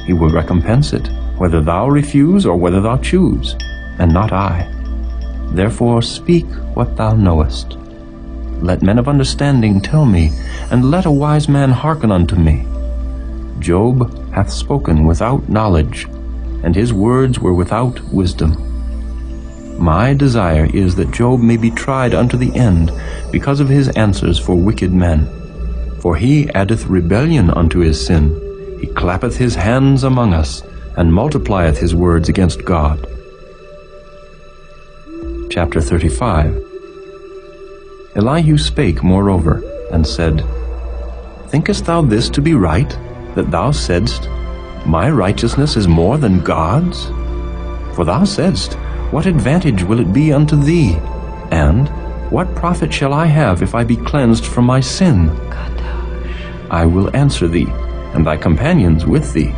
he will recompense it. whether thou refuse or whether thou choose, and not I. Therefore speak what thou knowest. Let men of understanding tell me, and let a wise man hearken unto me. Job hath spoken without knowledge, and his words were without wisdom. My desire is that Job may be tried unto the end, because of his answers for wicked men. For he addeth rebellion unto his sin. He clappeth his hands among us, and multiplieth his words against God. Chapter 35. Elihu spake moreover, and said, Thinkest thou this to be right, that thou saidst, My righteousness is more than God's? For thou saidst, What advantage will it be unto thee? And, What profit shall I have if I be cleansed from my sin? I will answer thee, and thy companions with thee.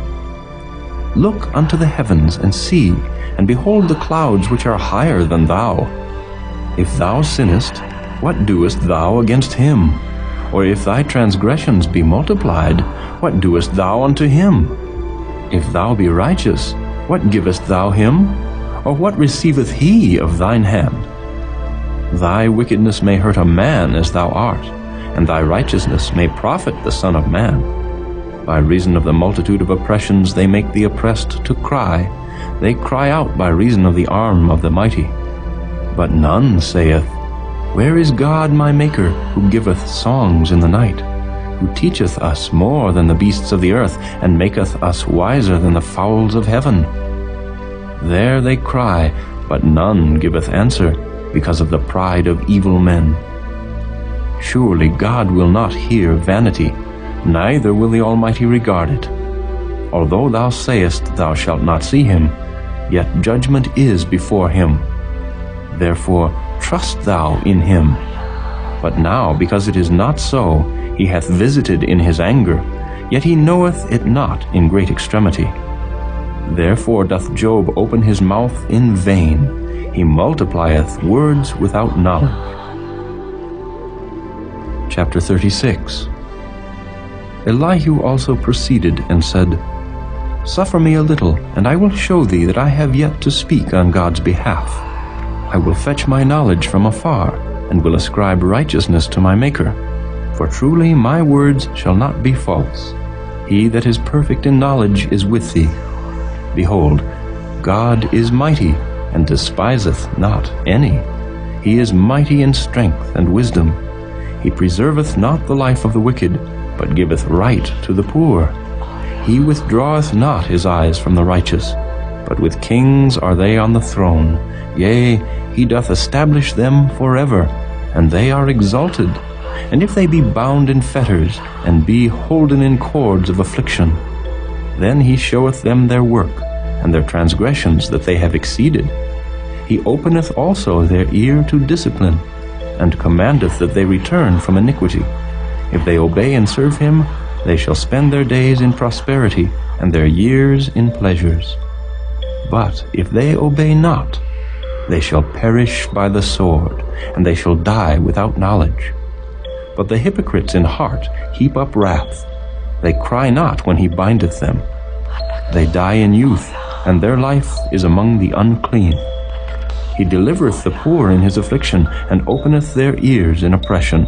Look unto the heavens, and see, and behold the clouds which are higher than thou. If thou sinnest, what doest thou against him? Or if thy transgressions be multiplied, what doest thou unto him? If thou be righteous, what givest thou him? Or what receiveth he of thine hand? Thy wickedness may hurt a man as thou art, and thy righteousness may profit the Son of Man. By reason of the multitude of oppressions they make the oppressed to cry. They cry out by reason of the arm of the mighty. But none saith, Where is God my Maker, who giveth songs in the night, who teacheth us more than the beasts of the earth, and maketh us wiser than the fowls of heaven? There they cry, but none giveth answer, because of the pride of evil men. Surely God will not hear vanity, neither will the Almighty regard it. Although thou sayest thou shalt not see him, yet judgment is before him. Therefore trust thou in him. But now, because it is not so, he hath visited in his anger, yet he knoweth it not in great extremity. Therefore doth Job open his mouth in vain. He multiplieth words without knowledge. Chapter 36. Elihu also proceeded and said, Suffer me a little, and I will show thee that I have yet to speak on God's behalf. I will fetch my knowledge from afar, and will ascribe righteousness to my Maker. For truly my words shall not be false. He that is perfect in knowledge is with thee. Behold, God is mighty, and despiseth not any. He is mighty in strength and wisdom. He preserveth not the life of the wicked, but giveth right to the poor. He withdraweth not his eyes from the righteous, but with kings are they on the throne. Yea, he doth establish them forever, and they are exalted. And if they be bound in fetters, and be holden in cords of affliction, then he showeth them their work, and their transgressions that they have exceeded. He openeth also their ear to discipline, and commandeth that they return from iniquity. If they obey and serve him, they shall spend their days in prosperity, and their years in pleasures. But if they obey not, they shall perish by the sword, and they shall die without knowledge. But the hypocrites in heart heap up wrath. They cry not when he bindeth them. They die in youth, and their life is among the unclean. He delivereth the poor in his affliction, and openeth their ears in oppression.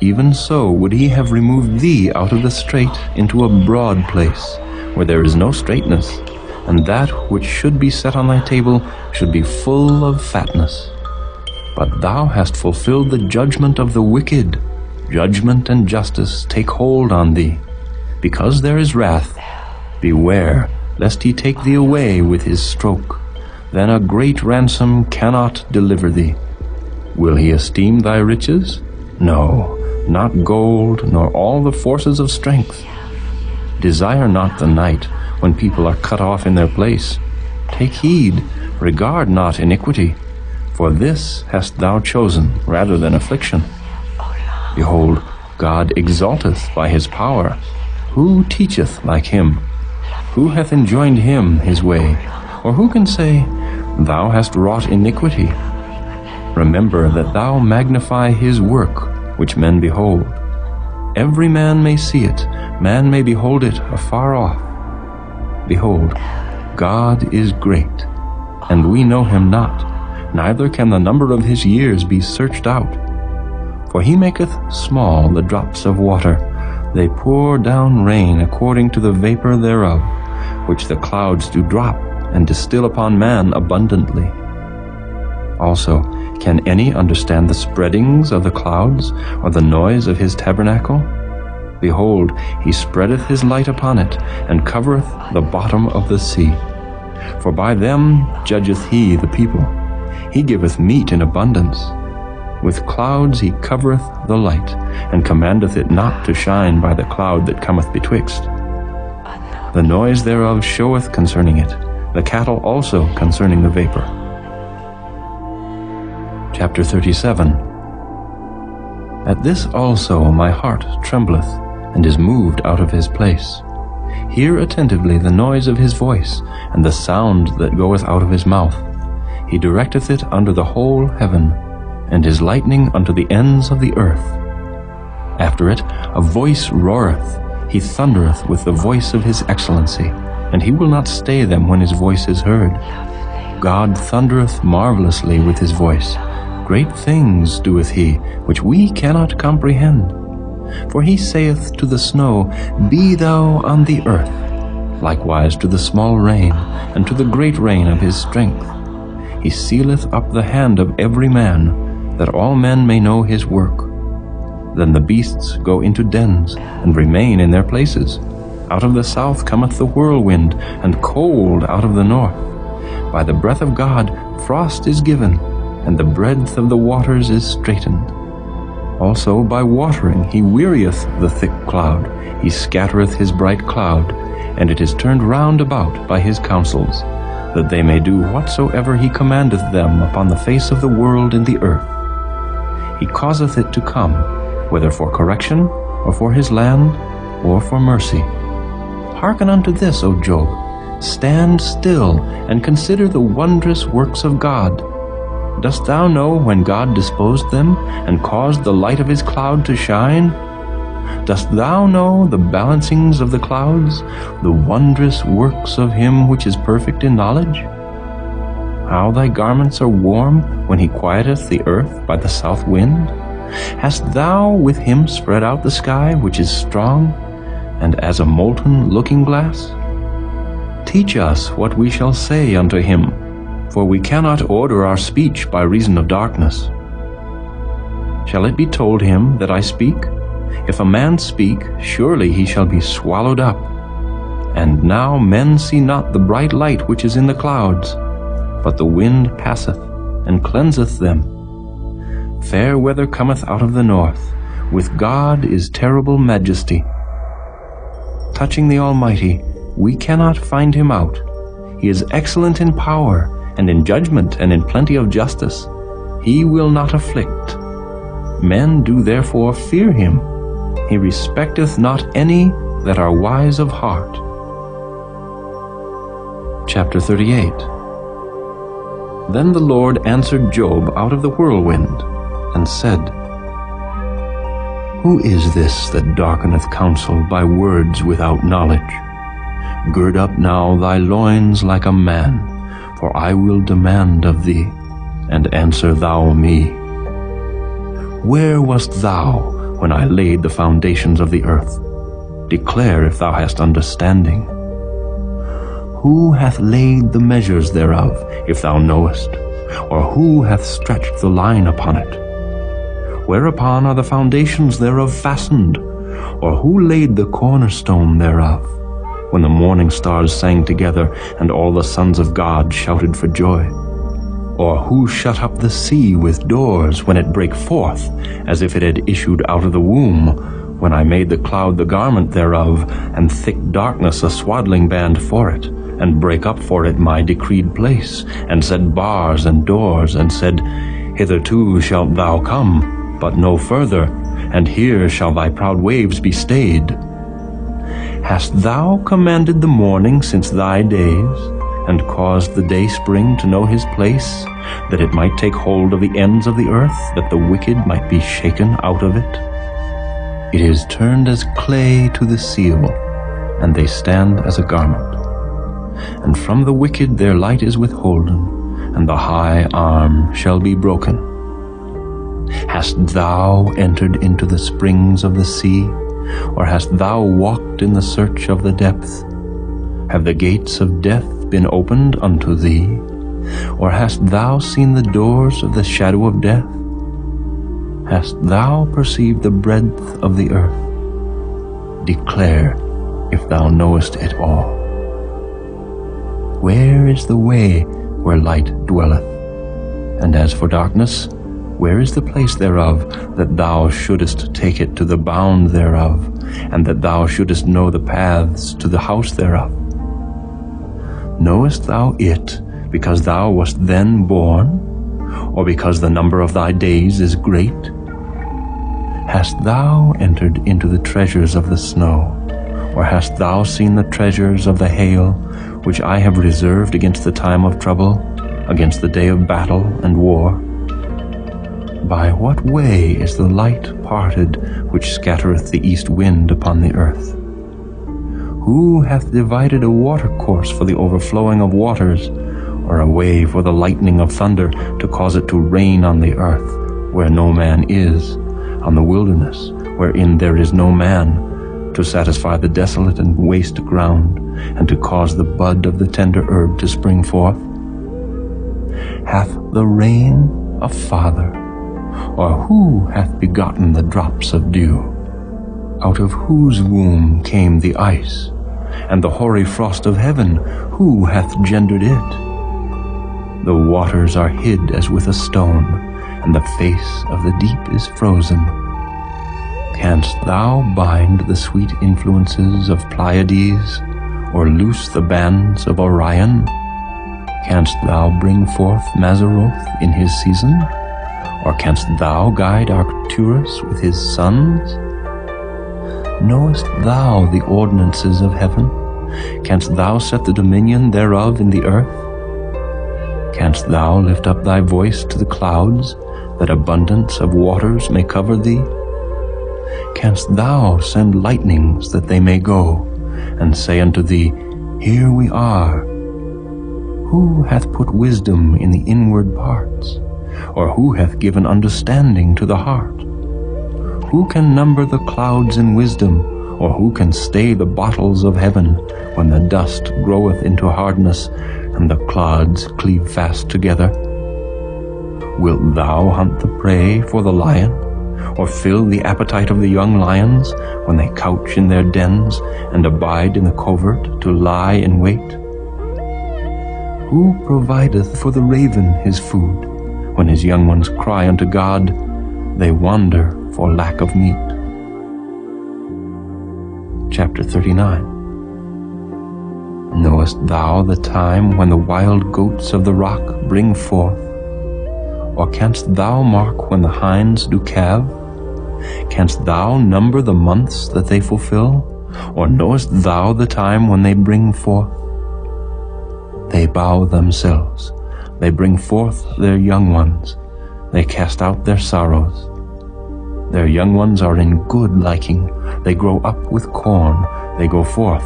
Even so would he have removed thee out of the strait into a broad place, where there is no straightness, and that which should be set on thy table should be full of fatness. But thou hast fulfilled the judgment of the wicked. Judgment and justice take hold on thee. Because there is wrath, beware, lest he take thee away with his stroke. Then a great ransom cannot deliver thee. Will he esteem thy riches? No, not gold, nor all the forces of strength. Desire not the night, when people are cut off in their place. Take heed, regard not iniquity, for this hast thou chosen rather than affliction. Behold, God exalteth by his power. Who teacheth like him? Who hath enjoined him his way? Or who can say, Thou hast wrought iniquity? Remember that thou magnify his work, which men behold. Every man may see it, man may behold it afar off. Behold, God is great, and we know him not, neither can the number of his years be searched out. For he maketh small the drops of water, they pour down rain according to the vapor thereof, which the clouds do drop, and distill upon man abundantly. Also, can any understand the spreadings of the clouds, or the noise of his tabernacle? Behold, he spreadeth his light upon it, and covereth the bottom of the sea. For by them judgeth he the people. He giveth meat in abundance. With clouds he covereth the light, and commandeth it not to shine by the cloud that cometh betwixt. The noise thereof showeth concerning it, the cattle also concerning the vapor. Chapter 37. At this also my heart trembleth, and is moved out of his place. Hear attentively the noise of his voice, and the sound that goeth out of his mouth. He directeth it under the whole heaven, and his lightning unto the ends of the earth. After it a voice roareth, he thundereth with the voice of his excellency, and he will not stay them when his voice is heard. God thundereth marvelously with his voice. Great things doeth he, which we cannot comprehend. For he saith to the snow, Be thou on the earth, likewise to the small rain, and to the great rain of his strength. He sealeth up the hand of every man, that all men may know his work. Then the beasts go into dens, and remain in their places. Out of the south cometh the whirlwind, and cold out of the north. By the breath of God frost is given, and the breadth of the waters is straitened. Also by watering he wearieth the thick cloud, he scattereth his bright cloud, and it is turned round about by his counsels, that they may do whatsoever he commandeth them upon the face of the world in the earth. He causeth it to come, whether for correction, or for his land, or for mercy. Hearken unto this, O Job. Stand still, and consider the wondrous works of God. Dost thou know when God disposed them, and caused the light of his cloud to shine? Dost thou know the balancings of the clouds, the wondrous works of him which is perfect in knowledge? How thy garments are warm when he quieteth the earth by the south wind? Hast thou with him spread out the sky which is strong, and as a molten looking-glass? Teach us what we shall say unto him, for we cannot order our speech by reason of darkness. Shall it be told him that I speak? If a man speak, surely he shall be swallowed up. And now men see not the bright light which is in the clouds, but the wind passeth, and cleanseth them. Fair weather cometh out of the north, with God is terrible majesty. Touching the Almighty, we cannot find him out. He is excellent in power, and in judgment, and in plenty of justice. He will not afflict. Men do therefore fear him. He respecteth not any that are wise of heart. Chapter 38. Then the Lord answered Job out of the whirlwind, and said, Who is this that darkeneth counsel by words without knowledge? Gird up now thy loins like a man, for I will demand of thee, and answer thou me. Where wast thou when I laid the foundations of the earth? Declare if thou hast understanding. Who hath laid the measures thereof, if thou knowest? Or who hath stretched the line upon it? Whereupon are the foundations thereof fastened? Or who laid the cornerstone thereof? When the morning stars sang together, and all the sons of God shouted for joy? Or who shut up the sea with doors, when it brake forth, as if it had issued out of the womb, when I made the cloud the garment thereof, and thick darkness a swaddling band for it, and brake up for it my decreed place, and set bars and doors, and said, Hitherto shalt thou come, but no further, and here shall thy proud waves be stayed. Hast thou commanded the morning since thy days, and caused the day spring to know his place, that it might take hold of the ends of the earth, that the wicked might be shaken out of it? It is turned as clay to the seal, and they stand as a garment. and from the wicked their light is withholden, and the high arm shall be broken. Hast thou entered into the springs of the sea, or hast thou walked in the search of the depth? Have the gates of death been opened unto thee, or hast thou seen the doors of the shadow of death? Hast thou perceived the breadth of the earth? Declare, if thou knowest it all. Where is the way where light dwelleth? And as for darkness, where is the place thereof, that thou shouldest take it to the bound thereof, and that thou shouldest know the paths to the house thereof? Knowest thou it because thou wast then born, or because the number of thy days is great? Hast thou entered into the treasures of the snow, or hast thou seen the treasures of the hail, which I have reserved against the time of trouble, against the day of battle and war? By what way is the light parted, which scattereth the east wind upon the earth? Who hath divided a watercourse for the overflowing of waters, or a way for the lightning of thunder, to cause it to rain on the earth, where no man is, on the wilderness, wherein there is no man, to satisfy the desolate and waste ground, and to cause the bud of the tender herb to spring forth? Hath the rain a father, or who hath begotten the drops of dew? Out of whose womb came the ice, and the hoary frost of heaven, who hath gendered it? The waters are hid as with a stone, and the face of the deep is frozen. Canst thou bind the sweet influences of Pleiades, or loose the bands of Orion? Canst thou bring forth Mazzaroth in his season? Or canst thou guide Arcturus with his sons? Knowest thou the ordinances of heaven? Canst thou set the dominion thereof in the earth? Canst thou lift up thy voice to the clouds, that abundance of waters may cover thee? Canst thou send lightnings that they may go, and say unto thee, Here we are? Who hath put wisdom in the inward parts? Or who hath given understanding to the heart? Who can number the clouds in wisdom, or who can stay the bottles of heaven, when the dust groweth into hardness, and the clods cleave fast together? Wilt thou hunt the prey for the lion, or fill the appetite of the young lions, when they couch in their dens, and abide in the covert to lie in wait? Who provideth for the raven his food? When his young ones cry unto God, they wander for lack of meat. Chapter 39. Knowest thou the time when the wild goats of the rock bring forth? Or canst thou mark when the hinds do calve? Canst thou number the months that they fulfill? Or knowest thou the time when they bring forth? They bow themselves, they bring forth their young ones, they cast out their sorrows. Their young ones are in good liking, they grow up with corn, they go forth,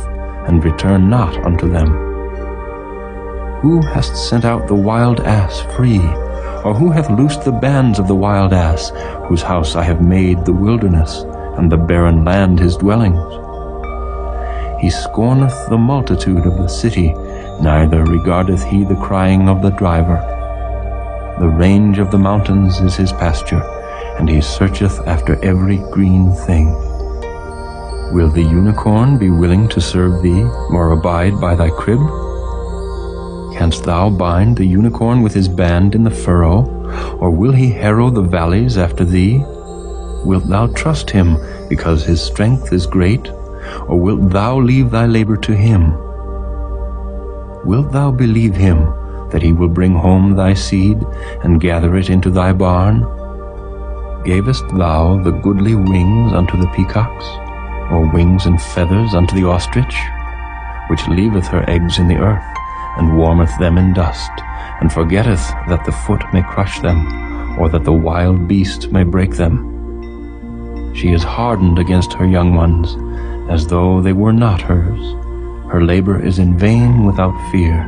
and return not unto them. Who hast sent out the wild ass free, or who hath loosed the bands of the wild ass, whose house I have made the wilderness, and the barren land his dwellings? He scorneth the multitude of the city, neither regardeth he the crying of the driver. The range of the mountains is his pasture, and he searcheth after every green thing. Will the unicorn be willing to serve thee, or abide by thy crib? Canst thou bind the unicorn with his band in the furrow, or will he harrow the valleys after thee? Wilt thou trust him, because his strength is great, or wilt thou leave thy labor to him? Wilt thou believe him, that he will bring home thy seed, and gather it into thy barn? Gavest thou the goodly wings unto the peacocks, or wings and feathers unto the ostrich, which leaveth her eggs in the earth, and warmeth them in dust, and forgetteth that the foot may crush them, or that the wild beast may break them? She is hardened against her young ones, as though they were not hers, Her labor is in vain without fear,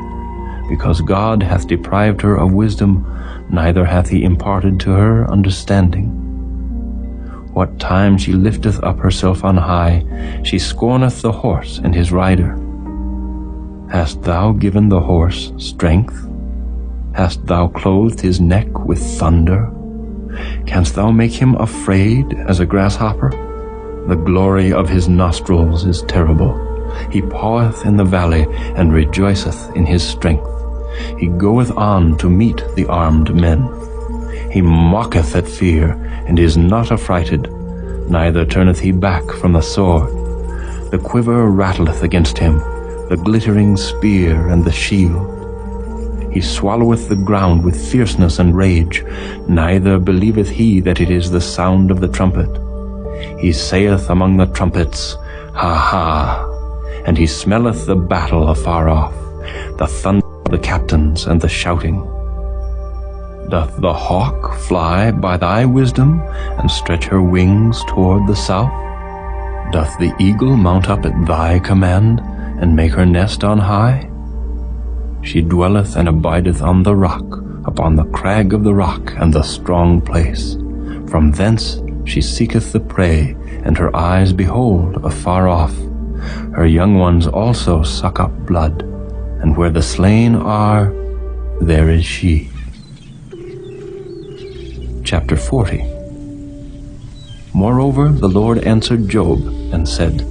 because God hath deprived her of wisdom, neither hath he imparted to her understanding. What time she lifteth up herself on high, she scorneth the horse and his rider. Hast thou given the horse strength? Hast thou clothed his neck with thunder? Canst thou make him afraid as a grasshopper? The glory of his nostrils is terrible. He paweth in the valley, and rejoiceth in his strength. He goeth on to meet the armed men. He mocketh at fear, and is not affrighted, neither turneth he back from the sword. The quiver rattleth against him, the glittering spear and the shield. He swalloweth the ground with fierceness and rage, neither believeth he that it is the sound of the trumpet. He saith among the trumpets, Ha ha! And he smelleth the battle afar off, the thunder of the captains and the shouting. Doth the hawk fly by thy wisdom, and stretch her wings toward the south? Doth the eagle mount up at thy command, and make her nest on high? She dwelleth and abideth on the rock, upon the crag of the rock and the strong place. From thence she seeketh the prey, and her eyes behold afar off. Her young ones also suck up blood, and where the slain are, there is she. Chapter 40. Moreover, the Lord answered Job, and said,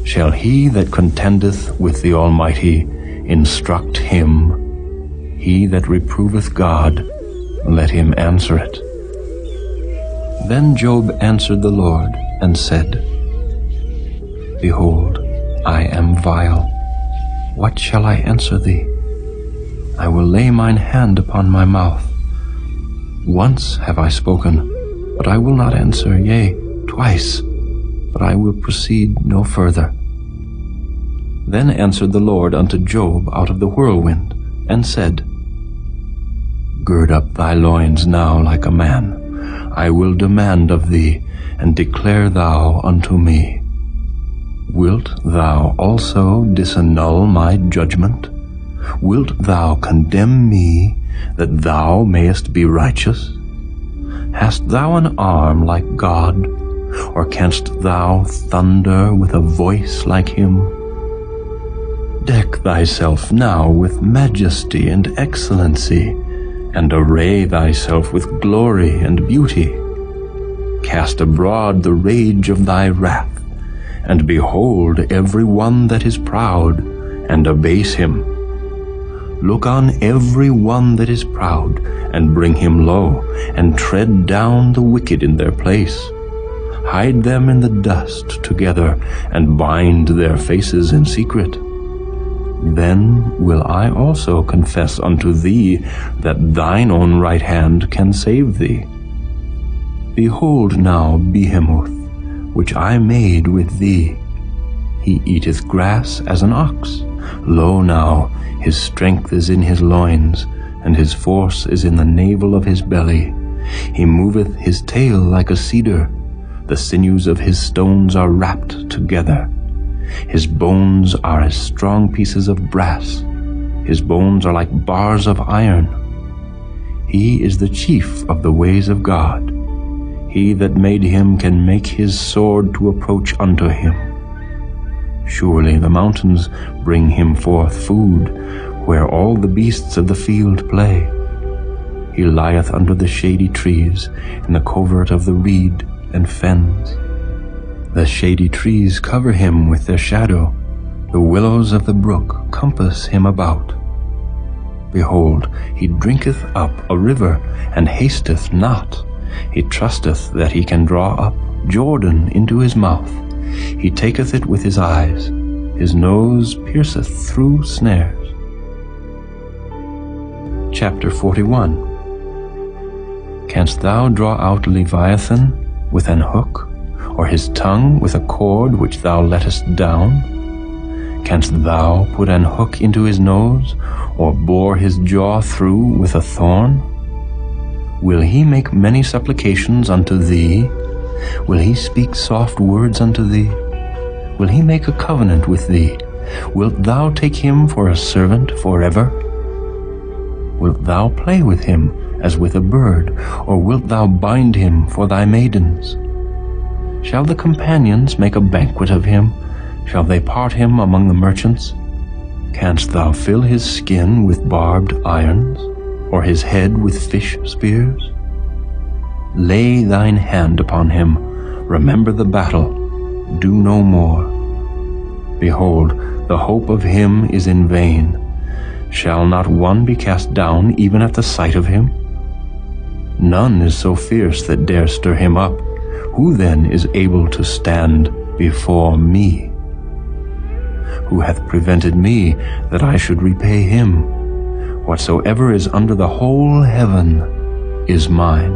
Shall he that contendeth with the Almighty instruct him? He that reproveth God, let him answer it. Then Job answered the Lord, and said, Behold, I am vile. What shall I answer thee? I will lay mine hand upon my mouth. Once have I spoken, but I will not answer, yea, twice, but I will proceed no further. Then answered the Lord unto Job out of the whirlwind, and said, Gird up thy loins now like a man. I will demand of thee, and declare thou unto me. Wilt thou also disannul my judgment? Wilt thou condemn me, that thou mayest be righteous? Hast thou an arm like God, or canst thou thunder with a voice like him? Deck thyself now with majesty and excellency, and array thyself with glory and beauty. Cast abroad the rage of thy wrath, and behold every one that is proud, and abase him. Look on every one that is proud, and bring him low, and tread down the wicked in their place. Hide them in the dust together, and bind their faces in secret. Then will I also confess unto thee that thine own right hand can save thee. Behold now Behemoth, which I made with thee. He eateth grass as an ox. Lo now, his strength is in his loins, and his force is in the navel of his belly. He moveth his tail like a cedar. The sinews of his stones are wrapped together. His bones are as strong pieces of brass. His bones are like bars of iron. He is the chief of the ways of God. He that made him can make his sword to approach unto him. Surely the mountains bring him forth food, where all the beasts of the field play. He lieth under the shady trees, in the covert of the reed and fens. The shady trees cover him with their shadow. The willows of the brook compass him about. Behold, he drinketh up a river, and hasteth not. He trusteth that he can draw up Jordan into his mouth. He taketh it with his eyes. His nose pierceth through snares. Chapter 41. Canst thou draw out Leviathan with an hook, or his tongue with a cord which thou lettest down? Canst thou put an hook into his nose, or bore his jaw through with a thorn? Will he make many supplications unto thee? Will he speak soft words unto thee? Will he make a covenant with thee, Wilt thou take him for a servant forever? Wilt thou play with him as with a bird, or wilt thou bind him for thy maidens? Shall the companions make a banquet of him? Shall they part him among the merchants? Canst thou fill his skin with barbed irons, or his head with fish spears? Lay thine hand upon him, remember the battle, do no more. Behold, the hope of him is in vain. Shall not one be cast down even at the sight of him? None is so fierce that dare stir him up. Who then is able to stand before me? Who hath prevented me that I should repay him? Whatsoever is under the whole heaven is mine.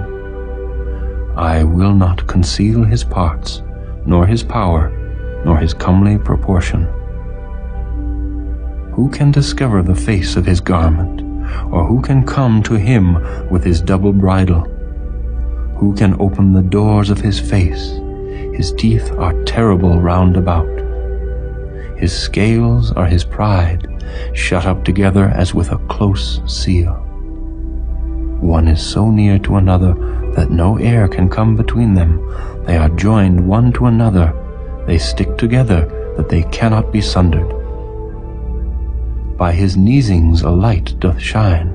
I will not conceal his parts, nor his power, nor his comely proportion. Who can discover the face of his garment, or who can come to him with his double bridle? Who can open the doors of his face? His teeth are terrible round about. His scales are his pride, shut up together as with a close seal. One is so near to another that no air can come between them. They are joined one to another. They stick together that they cannot be sundered. By his neesings a light doth shine,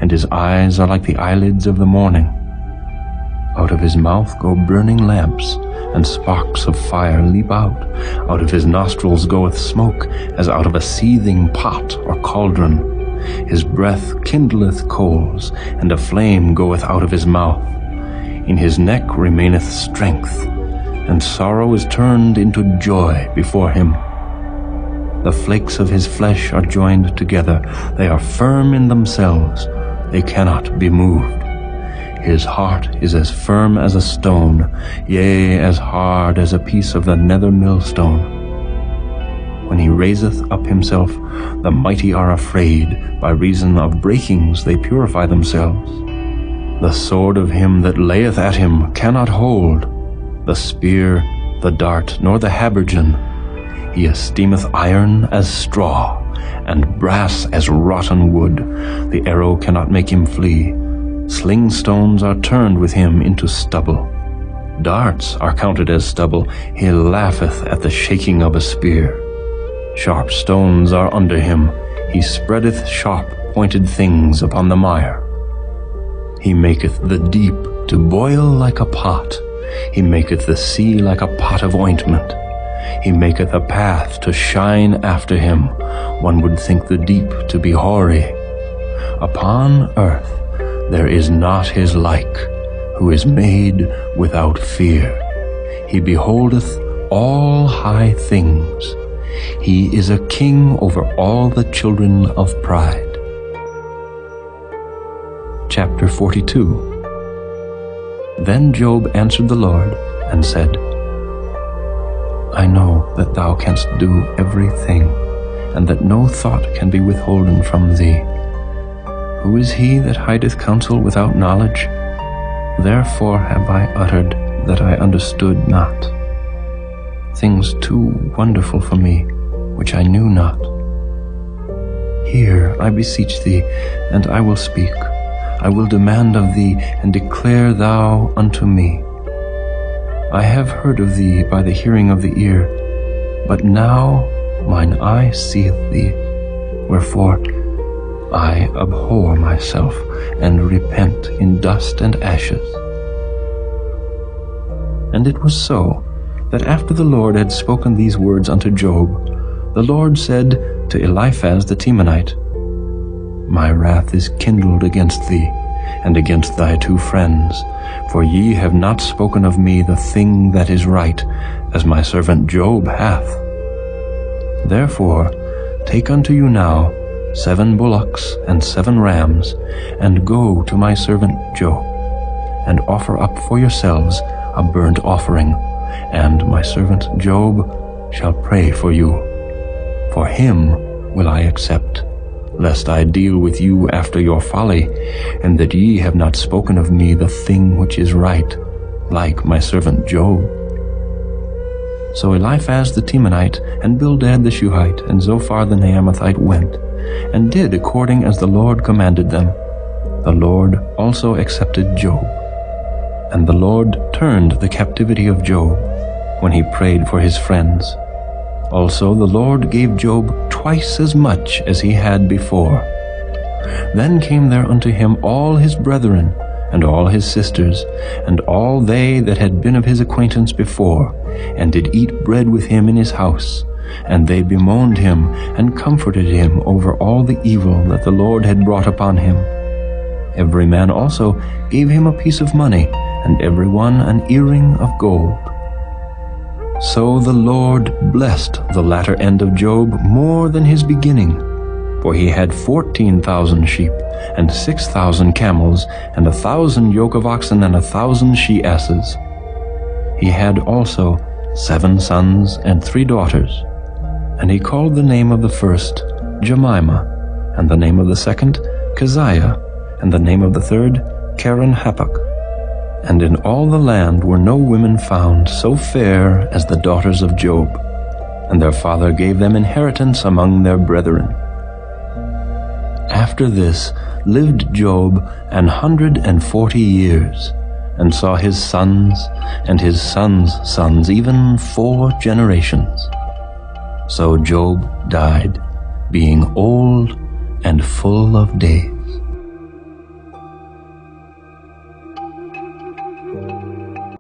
and his eyes are like the eyelids of the morning. Out of his mouth go burning lamps, and sparks of fire leap out. Out of his nostrils goeth smoke, as out of a seething pot or cauldron. His breath kindleth coals, and a flame goeth out of his mouth. In his neck remaineth strength, and sorrow is turned into joy before him. The flakes of his flesh are joined together. They are firm in themselves. They cannot be moved. His heart is as firm as a stone, yea, as hard as a piece of the nether millstone. When he raiseth up himself, the mighty are afraid. By reason of breakings they purify themselves. The sword of him that layeth at him cannot hold, the spear, the dart, nor the habergeon. He esteemeth iron as straw, and brass as rotten wood. The arrow cannot make him flee. Sling stones are turned with him into stubble. Darts are counted as stubble. He laugheth at the shaking of a spear. Sharp stones are under him. He spreadeth sharp pointed things upon the mire. He maketh the deep to boil like a pot. He maketh the sea like a pot of ointment. He maketh a path to shine after him. One would think the deep to be hoary. Upon earth there is not his like, who is made without fear. He beholdeth all high things. He is a king over all the children of pride. Chapter 42. Then Job answered the Lord and said, I know that thou canst do everything, and that no thought can be withholden from thee. Who is he that hideth counsel without knowledge? Therefore have I uttered that I understood not. Things too wonderful for me, which I knew not. Hear, I beseech thee, and I will speak. I will demand of thee, and declare thou unto me. I have heard of thee by the hearing of the ear, but now mine eye seeth thee. Wherefore I abhor myself, and repent in dust and ashes. And it was so, that after the Lord had spoken these words unto Job, the Lord said to Eliphaz the Temanite, My wrath is kindled against thee, and against thy two friends, for ye have not spoken of me the thing that is right, as my servant Job hath. Therefore take unto you now 7 bullocks and 7 rams, and go to my servant Job, and offer up for yourselves a burnt offering, and my servant Job shall pray for you. For him will I accept, lest I deal with you after your folly, and that ye have not spoken of me the thing which is right, like my servant Job. So Eliphaz the Temanite, and Bildad the Shuhite, and Zophar the Naamathite went, and did according as the Lord commanded them. The Lord also accepted Job. And the Lord turned the captivity of Job, when he prayed for his friends. Also the Lord gave Job twice as much as he had before. Then came there unto him all his brethren, and all his sisters, and all they that had been of his acquaintance before, and did eat bread with him in his house. And they bemoaned him, and comforted him over all the evil that the Lord had brought upon him. Every man also gave him a piece of money, and every one an earring of gold. So the Lord blessed the latter end of Job more than his beginning, for he had 14,000 sheep, and 6,000 camels, and 1,000 yoke of oxen, and 1,000 she-asses. He had also 7 sons and 3 daughters, and he called the name of the first Jemimah, and the name of the second Keziah, and the name of the third Keren-Happuch. And in all the land were no women found so fair as the daughters of Job, and their father gave them inheritance among their brethren. After this lived Job 140 years, and saw his sons and his sons' sons, even 4 generations. So Job died, being old and full of days.